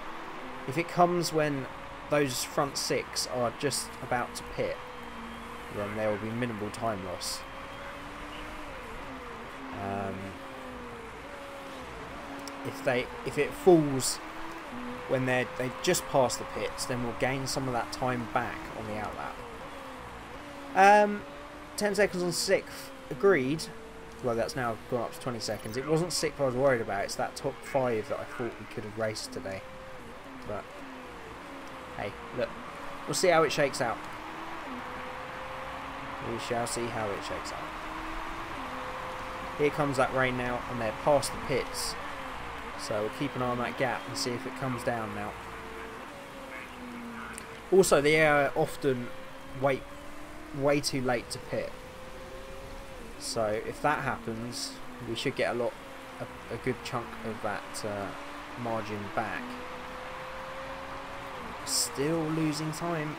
If it comes when those front six are just about to pit, then there will be minimal time loss. If it falls when they've just passed the pits, then we'll gain some of that time back on the outlap. 10 seconds on 6th, agreed. Well, that's now gone up to 20 seconds. It wasn't 6th I was worried about, it's that top 5 that I thought we could have raced today. But, hey, look, we'll see how it shakes out. We shall see how it shakes out. Here comes that rain now, and they're past the pits. So we'll keep an eye on that gap and see if it comes down now. Also, the air often wait way too late to pit. So if that happens, we should get a good chunk of that margin back. Still losing time.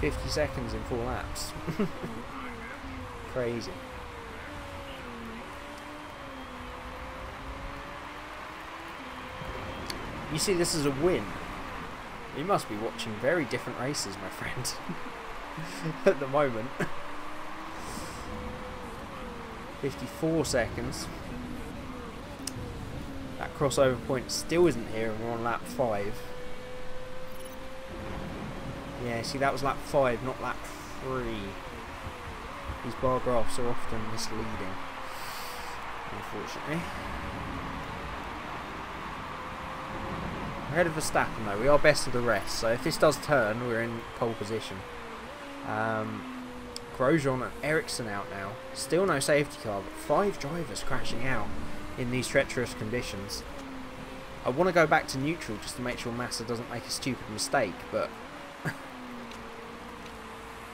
50 seconds in 4 laps. Crazy. You see this as a win. You must be watching very different races, my friend. At the moment. 54 seconds. That crossover point still isn't here, and we're on lap 5. Yeah, see, that was lap 5, not lap 3. These bar graphs are often misleading, unfortunately. Ahead of Verstappen though, we are best of the rest, so if this does turn, we're in pole position. Grosjean and Ericsson out now. Still no safety car, but 5 drivers crashing out in these treacherous conditions. I want to go back to neutral just to make sure Massa doesn't make a stupid mistake, but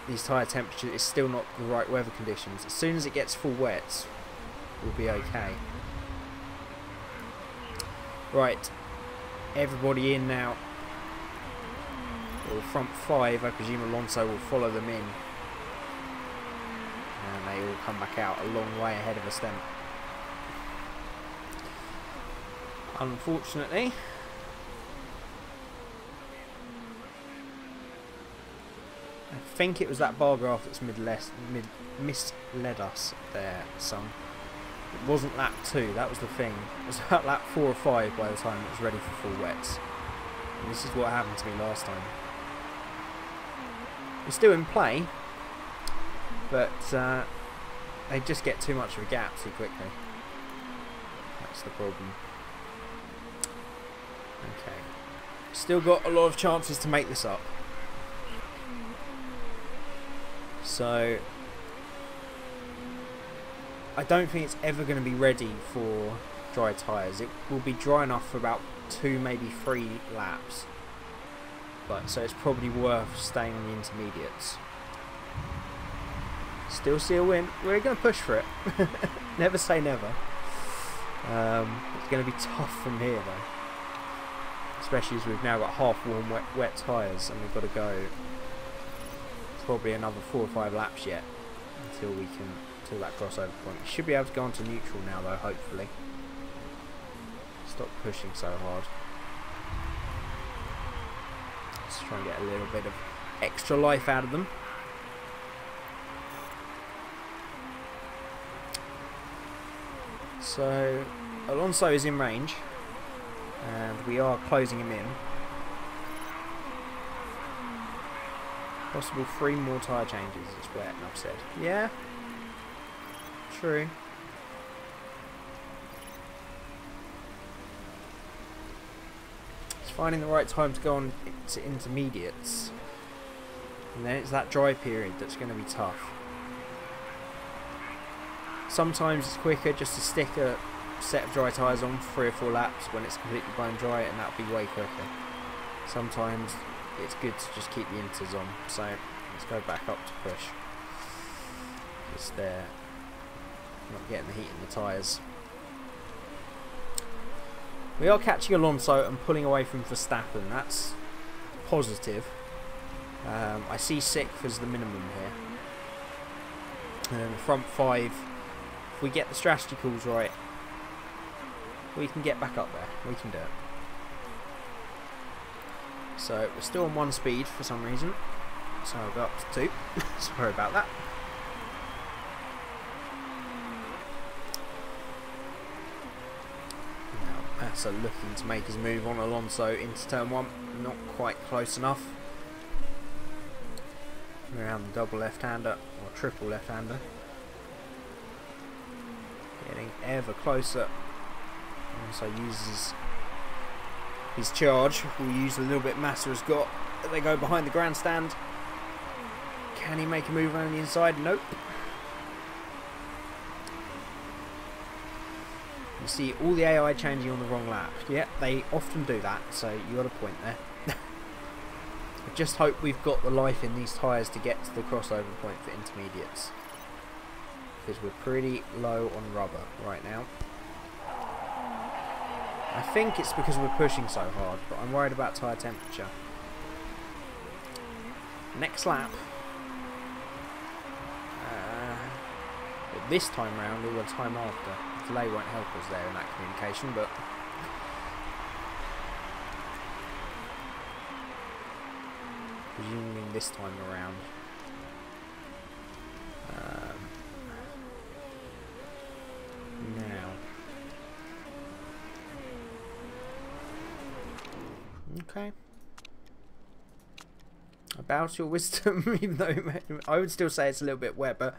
these tyre temperatures is still not the right weather conditions. As soon as it gets full wet, we'll be okay. Right. Everybody in now. Or front 5, I presume Alonso will follow them in. And they all come back out a long way ahead of us then. Unfortunately. I think it was that bar graph that's misled us there, son. It wasn't lap 2, that was the thing. It was about lap 4 or 5 by the time it was ready for full wets. And this is what happened to me last time. We're still in play, but they just get too much of a gap too quickly. That's the problem. Okay. Still got a lot of chances to make this up. So I don't think it's ever going to be ready for dry tyres. It will be dry enough for about 2, maybe 3 laps. But so it's probably worth staying on the intermediates. Still see a win. We're going to push for it. Never say never. It's going to be tough from here though. Especially as we've now got half warm wet tyres and we've got to go probably another 4 or 5 laps yet until we can that crossover point. We should be able to go on to neutral now though, hopefully. Stop pushing so hard. Let's try and get a little bit of extra life out of them. So Alonso is in range and we are closing him in. Possible 3 more tyre changes is what I've said. Yeah. True. finding the right time to go on to intermediates. And then it's that dry period that's going to be tough. Sometimes it's quicker just to stick a set of dry tyres on for 3 or 4 laps when it's completely bone dry, and that'll be way quicker. Sometimes it's good to just keep the inters on. So let's go back up to push. Just there, not getting the heat in the tyres. We are catching Alonso and pulling away from Verstappen. That's positive. I see 6th as the minimum here. And then the front 5, if we get the strategy calls right, we can get back up there. We can do it. So we're still on 1 speed for some reason. So I'll go up to 2. Sorry about that. Now Massa looking to make his move on Alonso into turn 1. Not quite close enough. Around the double left-hander or triple left-hander. Getting ever closer. Also uses his charge. We'll use a little bit Massa has got. They go behind the grandstand. Can he make a move around the inside? Nope. You see all the AI changing on the wrong lap. Yeah, they often do that, so you got a point there. I just hope we've got the life in these tyres to get to the crossover point for intermediates. Because we're pretty low on rubber right now. I think it's because we're pushing so hard, but I'm worried about tyre temperature. Next lap. But this time round or the time after. The delay won't help us there in that communication, but presuming this time around. Now. Okay. About your wisdom, even though I would still say it's a little bit wet, but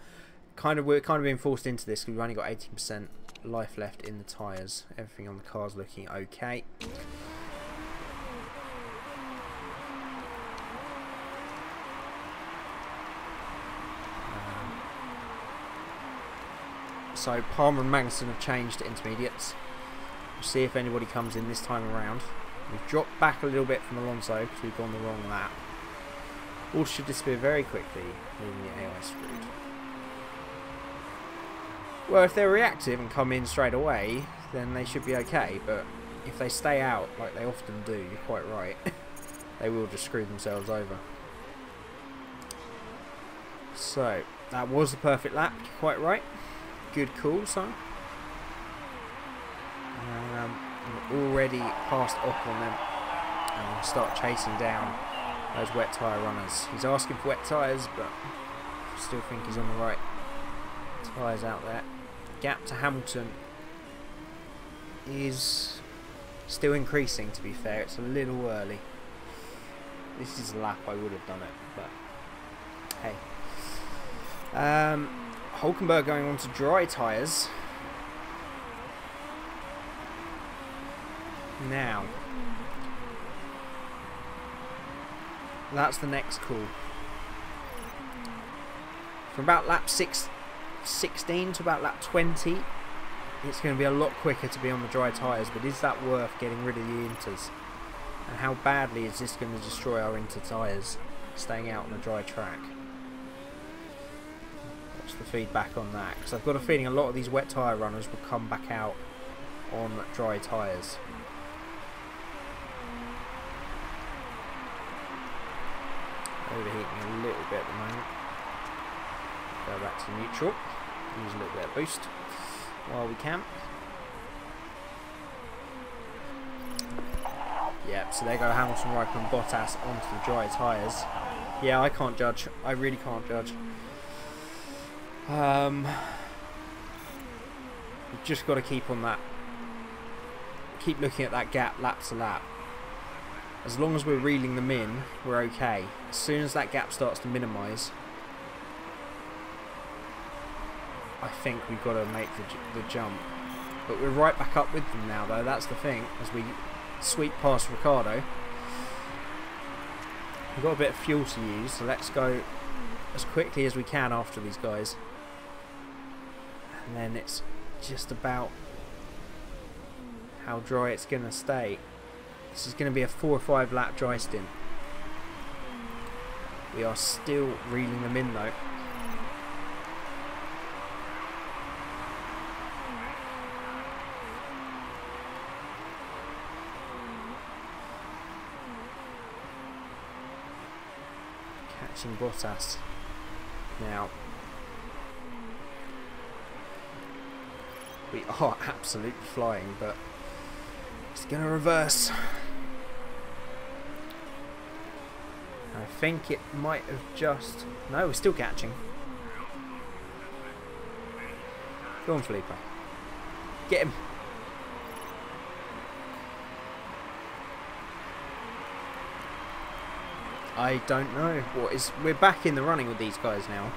we're kind of being forced into this because we've only got 18% life left in the tyres. Everything on the car's looking okay. So Palmer and Magnussen have changed to intermediates. We'll see if anybody comes in this time around. We've dropped back a little bit from Alonso because we've gone the wrong lap. All should disappear very quickly, leaving the AI screwed. Well, if they're reactive and come in straight away, then they should be okay, but if they stay out, like they often do, you're quite right, they will just screw themselves over. So, that was the perfect lap, you're quite right. Good call, son. We're already past off on them, and we'll start chasing down those wet tyre runners. He's asking for wet tyres, but I still think he's on the right tyres out there. Gap to Hamilton is still increasing, to be fair. It's a little early. This is a lap I would have done it, but hey. Hulkenberg going on to dry tyres. Now, that's the next call. From about lap 16 to about lap 20, it's going to be a lot quicker to be on the dry tyres, but is that worth getting rid of the inters? And how badly is this going to destroy our inter tyres, staying out on a dry track? What's the feedback on that? Because I've got a feeling a lot of these wet tyre runners will come back out on dry tyres. Overheating a little bit at the moment. Go back to neutral. Use a little bit of boost while we can. Yep, so there go Hamilton, Raikkonen and Bottas onto the dry tyres. Yeah, I can't judge. I really can't judge. We've just got to keep on that. Keep looking at that gap lap to lap. As long as we're reeling them in, we're okay. As soon as that gap starts to minimise, I think we've got to make the jump. But we're right back up with them now, though. That's the thing. As we sweep past Ricardo. We've got a bit of fuel to use, so let's go as quickly as we can after these guys. And then it's just about how dry it's going to stay. This is going to be a 4 or 5 lap dry stint. We are still reeling them in though. Catching Bottas now. We are absolutely flying, but it's going to reverse. I think it might have just... No, we're still catching. Go on, Felipe. Get him. I don't know what is... We're back in the running with these guys now.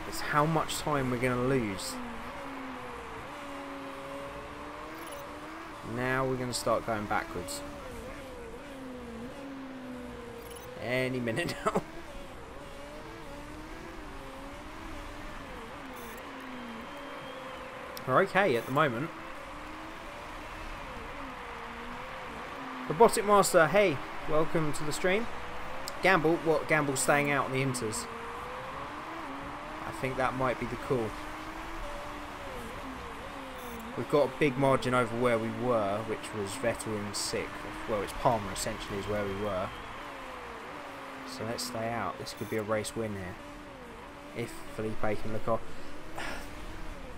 It's how much time we're going to lose. Now we're going to start going backwards. Any minute now. We're okay at the moment. Robotic Master, hey, welcome to the stream. Gamble, what? Gamble's staying out on the Inters. I think that might be the call. We've got a big margin over where we were, which was Vettel in 6th. Well, it's Palmer essentially is where we were. So let's stay out. This could be a race win here. If Felipe can look off.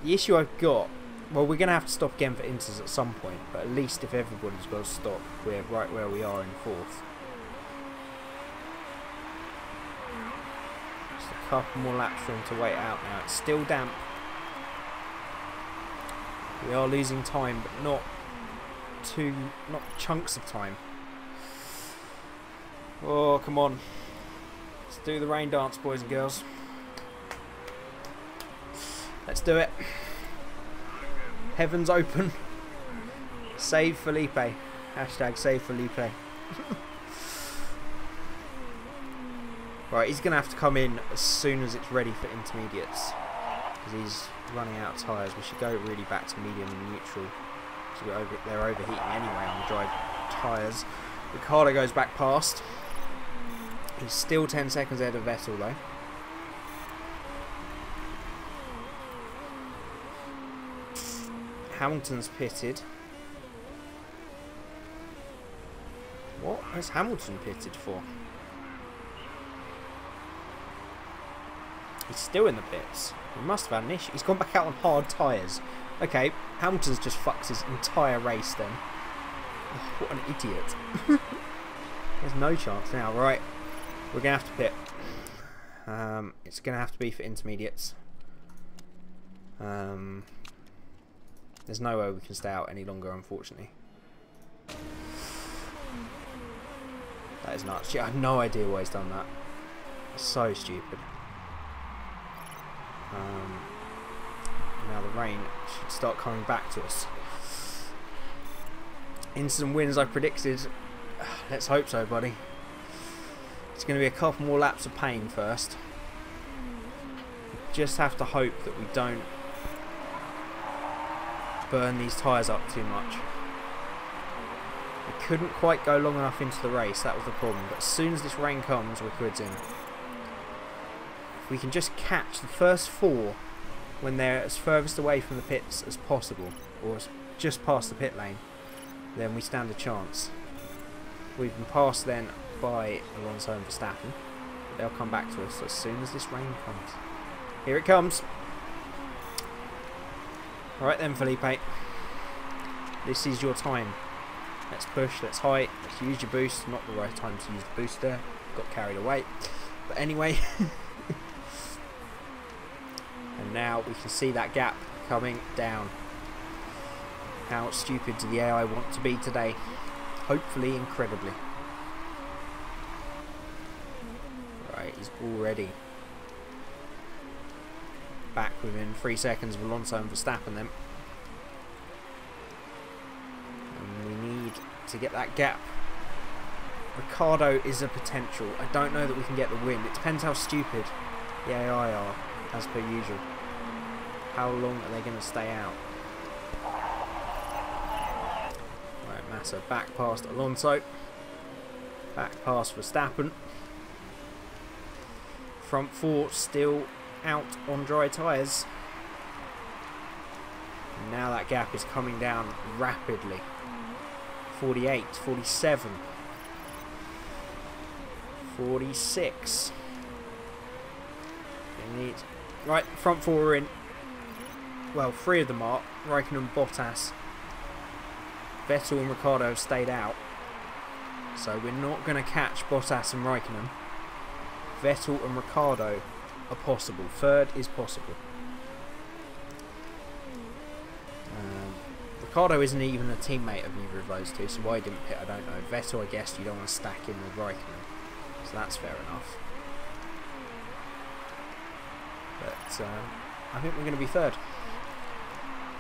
The issue I've got, well, we're going to have to stop again for Inters at some point, but at least if everybody's got to stop, we're right where we are in 4th. Just a couple more laps for him to wait out now. It's still damp. We are losing time, but not chunks of time. Oh, come on. Let's do the rain dance, boys and girls. Let's do it. Heaven's open. Save Felipe. Hashtag save Felipe. Right, he's going to have to come in as soon as it's ready for intermediates. Because he's running out of tyres. We should go really back to medium and neutral. So they're overheating anyway on the dry tyres. Ricardo goes back past. He's still 10 seconds ahead of Vettel though. Hamilton's pitted. What has Hamilton pitted for? He's still in the pits. He must have had an issue. He's gone back out on hard tyres. Okay, Hamilton's just fucked his entire race then. Oh, what an idiot. There's no chance now. Right, we're going to have to pit. It's going to have to be for intermediates. There's no way we can stay out any longer, unfortunately. That is nuts. I have no idea why he's done that. It's so stupid. Now the rain should start coming back to us. Instant wins I predicted. Let's hope so, buddy. It's going to be a couple more laps of pain first. We just have to hope that we don't burn these tyres up too much. We couldn't quite go long enough into the race, that was the problem. But as soon as this rain comes, we're quids in. If we can just catch the first 4 when they're as furthest away from the pits as possible, or just past the pit lane, then we stand a chance. We've been passed then by Alonso and Verstappen. They'll come back to us as soon as this rain comes. Here it comes. Alright then, Felipe. This is your time. Let's push, let's height, let's use your boost. Not the right time to use the boost there. Got carried away. But anyway. And now we can see that gap coming down. How stupid do the AI want to be today? Hopefully incredibly. Right, he's already back within 3 seconds of Alonso and Verstappen then. And we need to get that gap. Ricciardo is a potential. I don't know that we can get the win. It depends how stupid the AI are, as per usual. How long are they going to stay out? Right, Massa back past Alonso. Back past Verstappen. Front four still out on dry tyres. Now that gap is coming down rapidly. 48, 47, 46. Right, front four are in. Well, three of them are. Raikkonen, Bottas, Vettel and Ricciardo have stayed out. So we're not going to catch Bottas and Raikkonen. Vettel and Ricciardo are possible. Third is possible. Ricciardo isn't even a teammate of either of those two, so why he didn't pit, I don't know. Vettel, I guess you don't want to stack in with Raikkonen, so that's fair enough. But I think we're going to be third.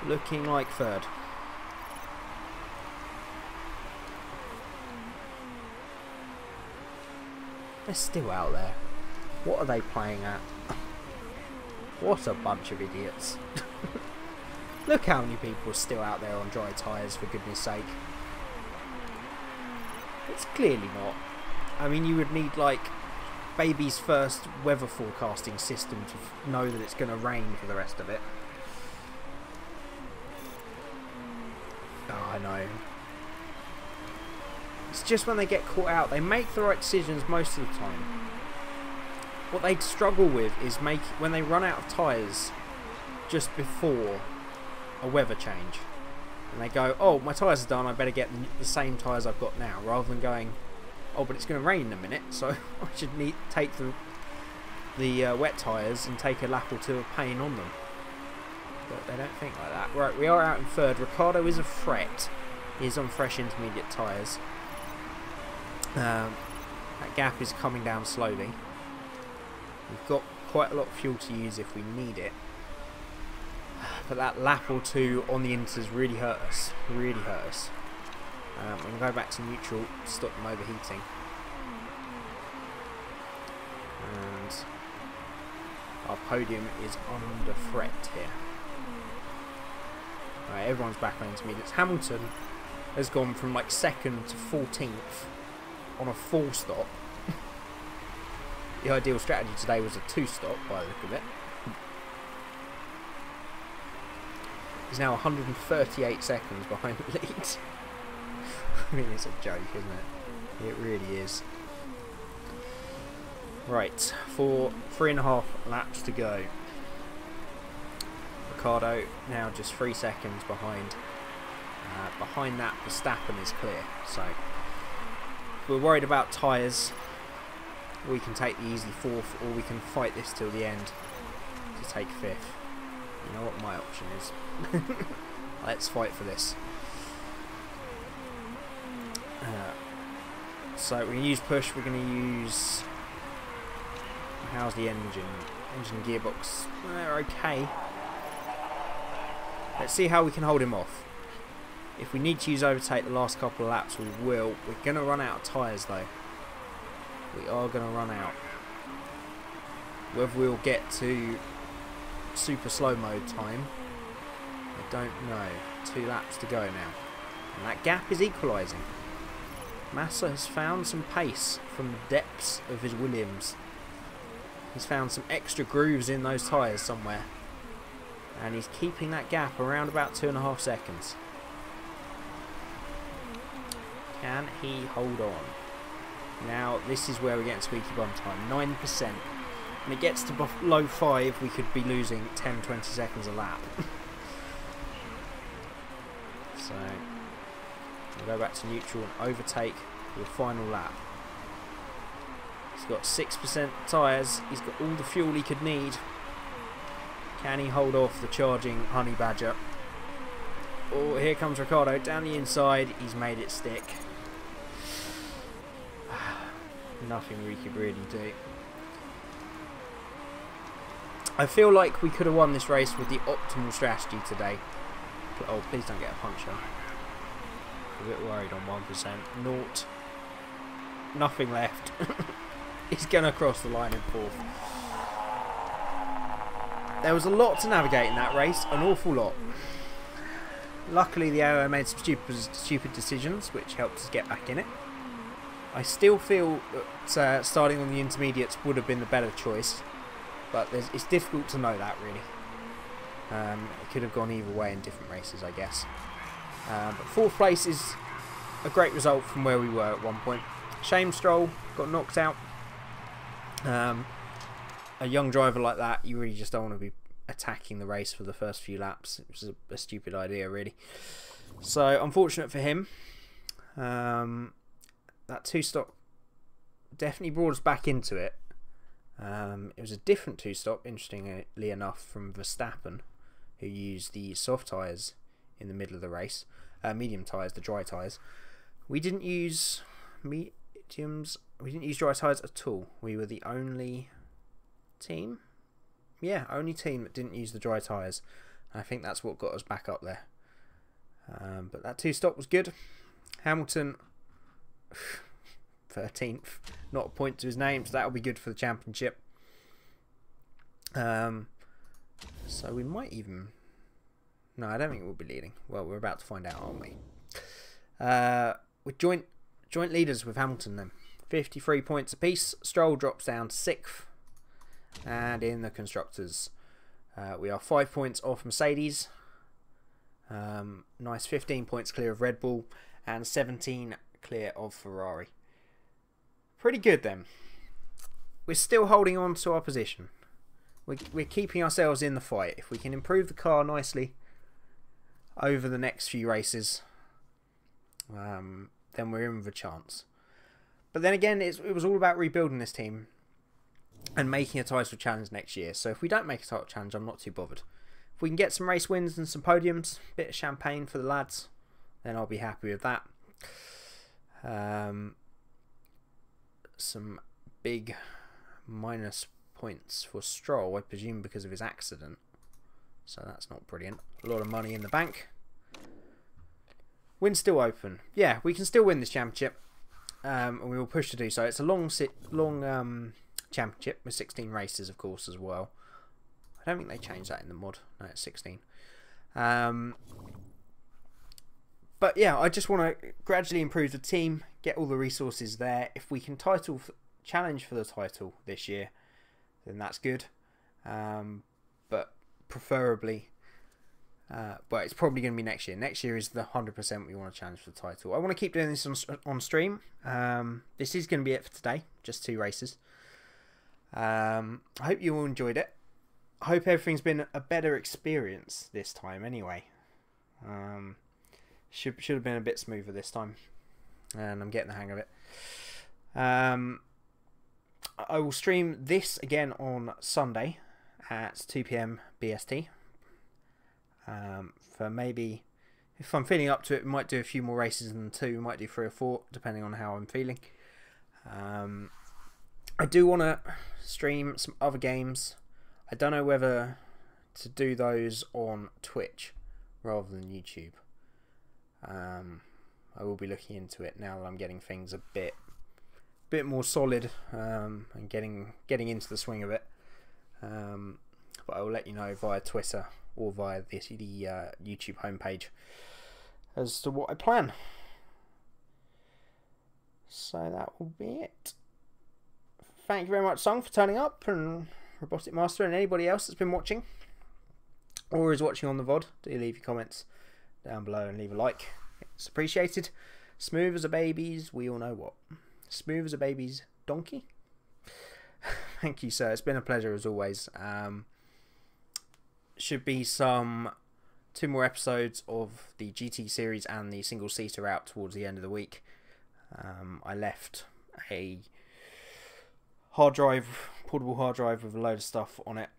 Looking like third. They're still out there. What are they playing at? What a bunch of idiots. Look how many people are still out there on dry tyres, for goodness sake. It's clearly not. I mean, you would need, like, baby's first weather forecasting system to know that it's going to rain for the rest of it. Oh, I know. It's just when they get caught out, they make the right decisions most of the time. What they struggle with is when they run out of tyres just before a weather change, and they go, oh, my tyres are done, I better get the same tyres I've got now, rather than going, oh, but it's going to rain in a minute, so I should take the wet tyres and take a lap or two of pain on them. But they don't think like that. Right, we are out in third. Ricciardo is a threat. He is on fresh intermediate tyres. That gap is coming down slowly. We've got quite a lot of fuel to use if we need it. But that lap or two on the inters really hurt us. Really hurt us. I'm going to go back to neutral to stop them overheating. And our podium is under threat here. Right, everyone's back on intermediates. Hamilton has gone from like 2nd to 14th on a 4-stop. The ideal strategy today was a 2-stop by the look of it. He's now 138 seconds behind the lead. I mean, it's a joke, isn't it? It really is. Right, for 3.5 laps to go. Ricciardo now just 3 seconds behind. Behind that, Verstappen is clear. So, if we're worried about tyres, we can take the easy 4th, or we can fight this till the end to take 5th. You know what my option is. Let's fight for this. So we're going to use push, we're going to use... How's the engine? Engine gearbox. They're okay. Let's see how we can hold him off. If we need to use overtake the last couple of laps, we will. We're going to run out of tyres though. We are going to run out. Whether we'll get to super slow mode time, I don't know. 2 laps to go now. And that gap is equalising. Massa has found some pace from the depths of his Williams. He's found some extra grooves in those tyres somewhere. And he's keeping that gap around about 2.5 seconds. Can he hold on? Now, this is where we're getting squeaky bum time. 9%. When it gets to below 5, we could be losing 10-20 seconds a lap. So, we'll go back to neutral and overtake for the final lap. He's got 6% tyres. He's got all the fuel he could need. Can he hold off the charging Honey Badger? Oh, here comes Ricciardo down the inside. He's made it stick. Nothing we could really do. I feel like we could have won this race with the optimal strategy today. Oh, please don't get a puncture. a bit worried on 1%. Naught. Nothing left. He's going to cross the line in 4th. There was a lot to navigate in that race, an awful lot. Luckily the aero made some stupid decisions, which helped us get back in it. I still feel that starting on the intermediates would have been the better choice, but it's difficult to know that really. It could have gone either way in different races, I guess. But 4th place is a great result from where we were at one point. Shame Stroll got knocked out. A young driver like that, you really just don't want to be attacking the race for the first few laps. It was a stupid idea, really. So, unfortunate for him. That 2-stop definitely brought us back into it. It was a different 2-stop, interestingly enough, from Verstappen, who used the soft tyres in the middle of the race. Medium tyres, the dry tyres. We didn't use mediums. We didn't use dry tyres at all. We were the only team. Yeah, only team that didn't use the dry tyres. I think that's what got us back up there. But that 2-stop was good. Hamilton, 13th, not a point to his name, so that'll be good for the championship. So we might even... No, I don't think we'll be leading. Well, we're about to find out, aren't we? We're joint leaders with Hamilton then. 53 points apiece. Stroll drops down to 6th. And in the constructors, we are 5 points off Mercedes. Nice 15 points clear of Red Bull and 17 clear of Ferrari. Pretty good then. We're still holding on to our position. We're keeping ourselves in the fight. If we can improve the car nicely over the next few races, then we're in with a chance. But then again, it was all about rebuilding this team and making a title challenge next year. So if we don't make a title challenge, I'm not too bothered. If we can get some race wins and some podiums, a bit of champagne for the lads, then I'll be happy with that. Some big minus points for Stroll, I presume because of his accident. So that's not brilliant. A lot of money in the bank. Win still open. Yeah, we can still win this championship. And we will push to do so. It's a long championship with 16 races, of course, as well. I don't think they changed that in the mod. No, it's 16. But yeah, I just want to gradually improve the team, get all the resources there. If we can challenge for the title this year, then that's good. But preferably, but it's probably going to be next year. Next year is the 100% we want to challenge for the title. I want to keep doing this on stream. This is going to be it for today. Just 2 races. I hope you all enjoyed it. I hope everything's been a better experience this time anyway. Should have been a bit smoother this time. And I'm getting the hang of it. I will stream this again on Sunday at 2 PM BST. For maybe, if I'm feeling up to it, we might do a few more races than 2. We might do 3 or 4, depending on how I'm feeling. I do want to stream some other games. I don't know whether to do those on Twitch rather than YouTube. I will be looking into it now that I'm getting things a bit more solid and getting into the swing of it. But I will let you know via Twitter or via the YouTube homepage as to what I plan. So that will be it. Thank you very much, Song, for turning up, and Robotic Master, and anybody else that's been watching or is watching on the VOD. Do leave your comments down below and leave a like. It's appreciated. Smooth as a baby's, we all know what. Smooth as a baby's donkey. Thank you, sir. It's been a pleasure as always. Should be 2 more episodes of the GT series and the single seater out towards the end of the week. I left a portable hard drive with a load of stuff on it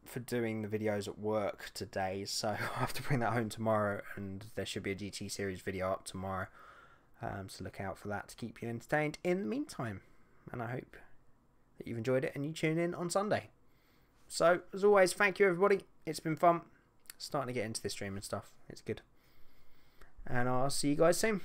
for doing the videos at work today, so I'll have to bring that home tomorrow, and there should be a GT series video up tomorrow, so look out for that to keep you entertained in the meantime, and I hope that you've enjoyed it and you tune in on Sunday. So as always, thank you everybody, it's been fun starting to get into this stream and stuff, it's good, and I'll see you guys soon.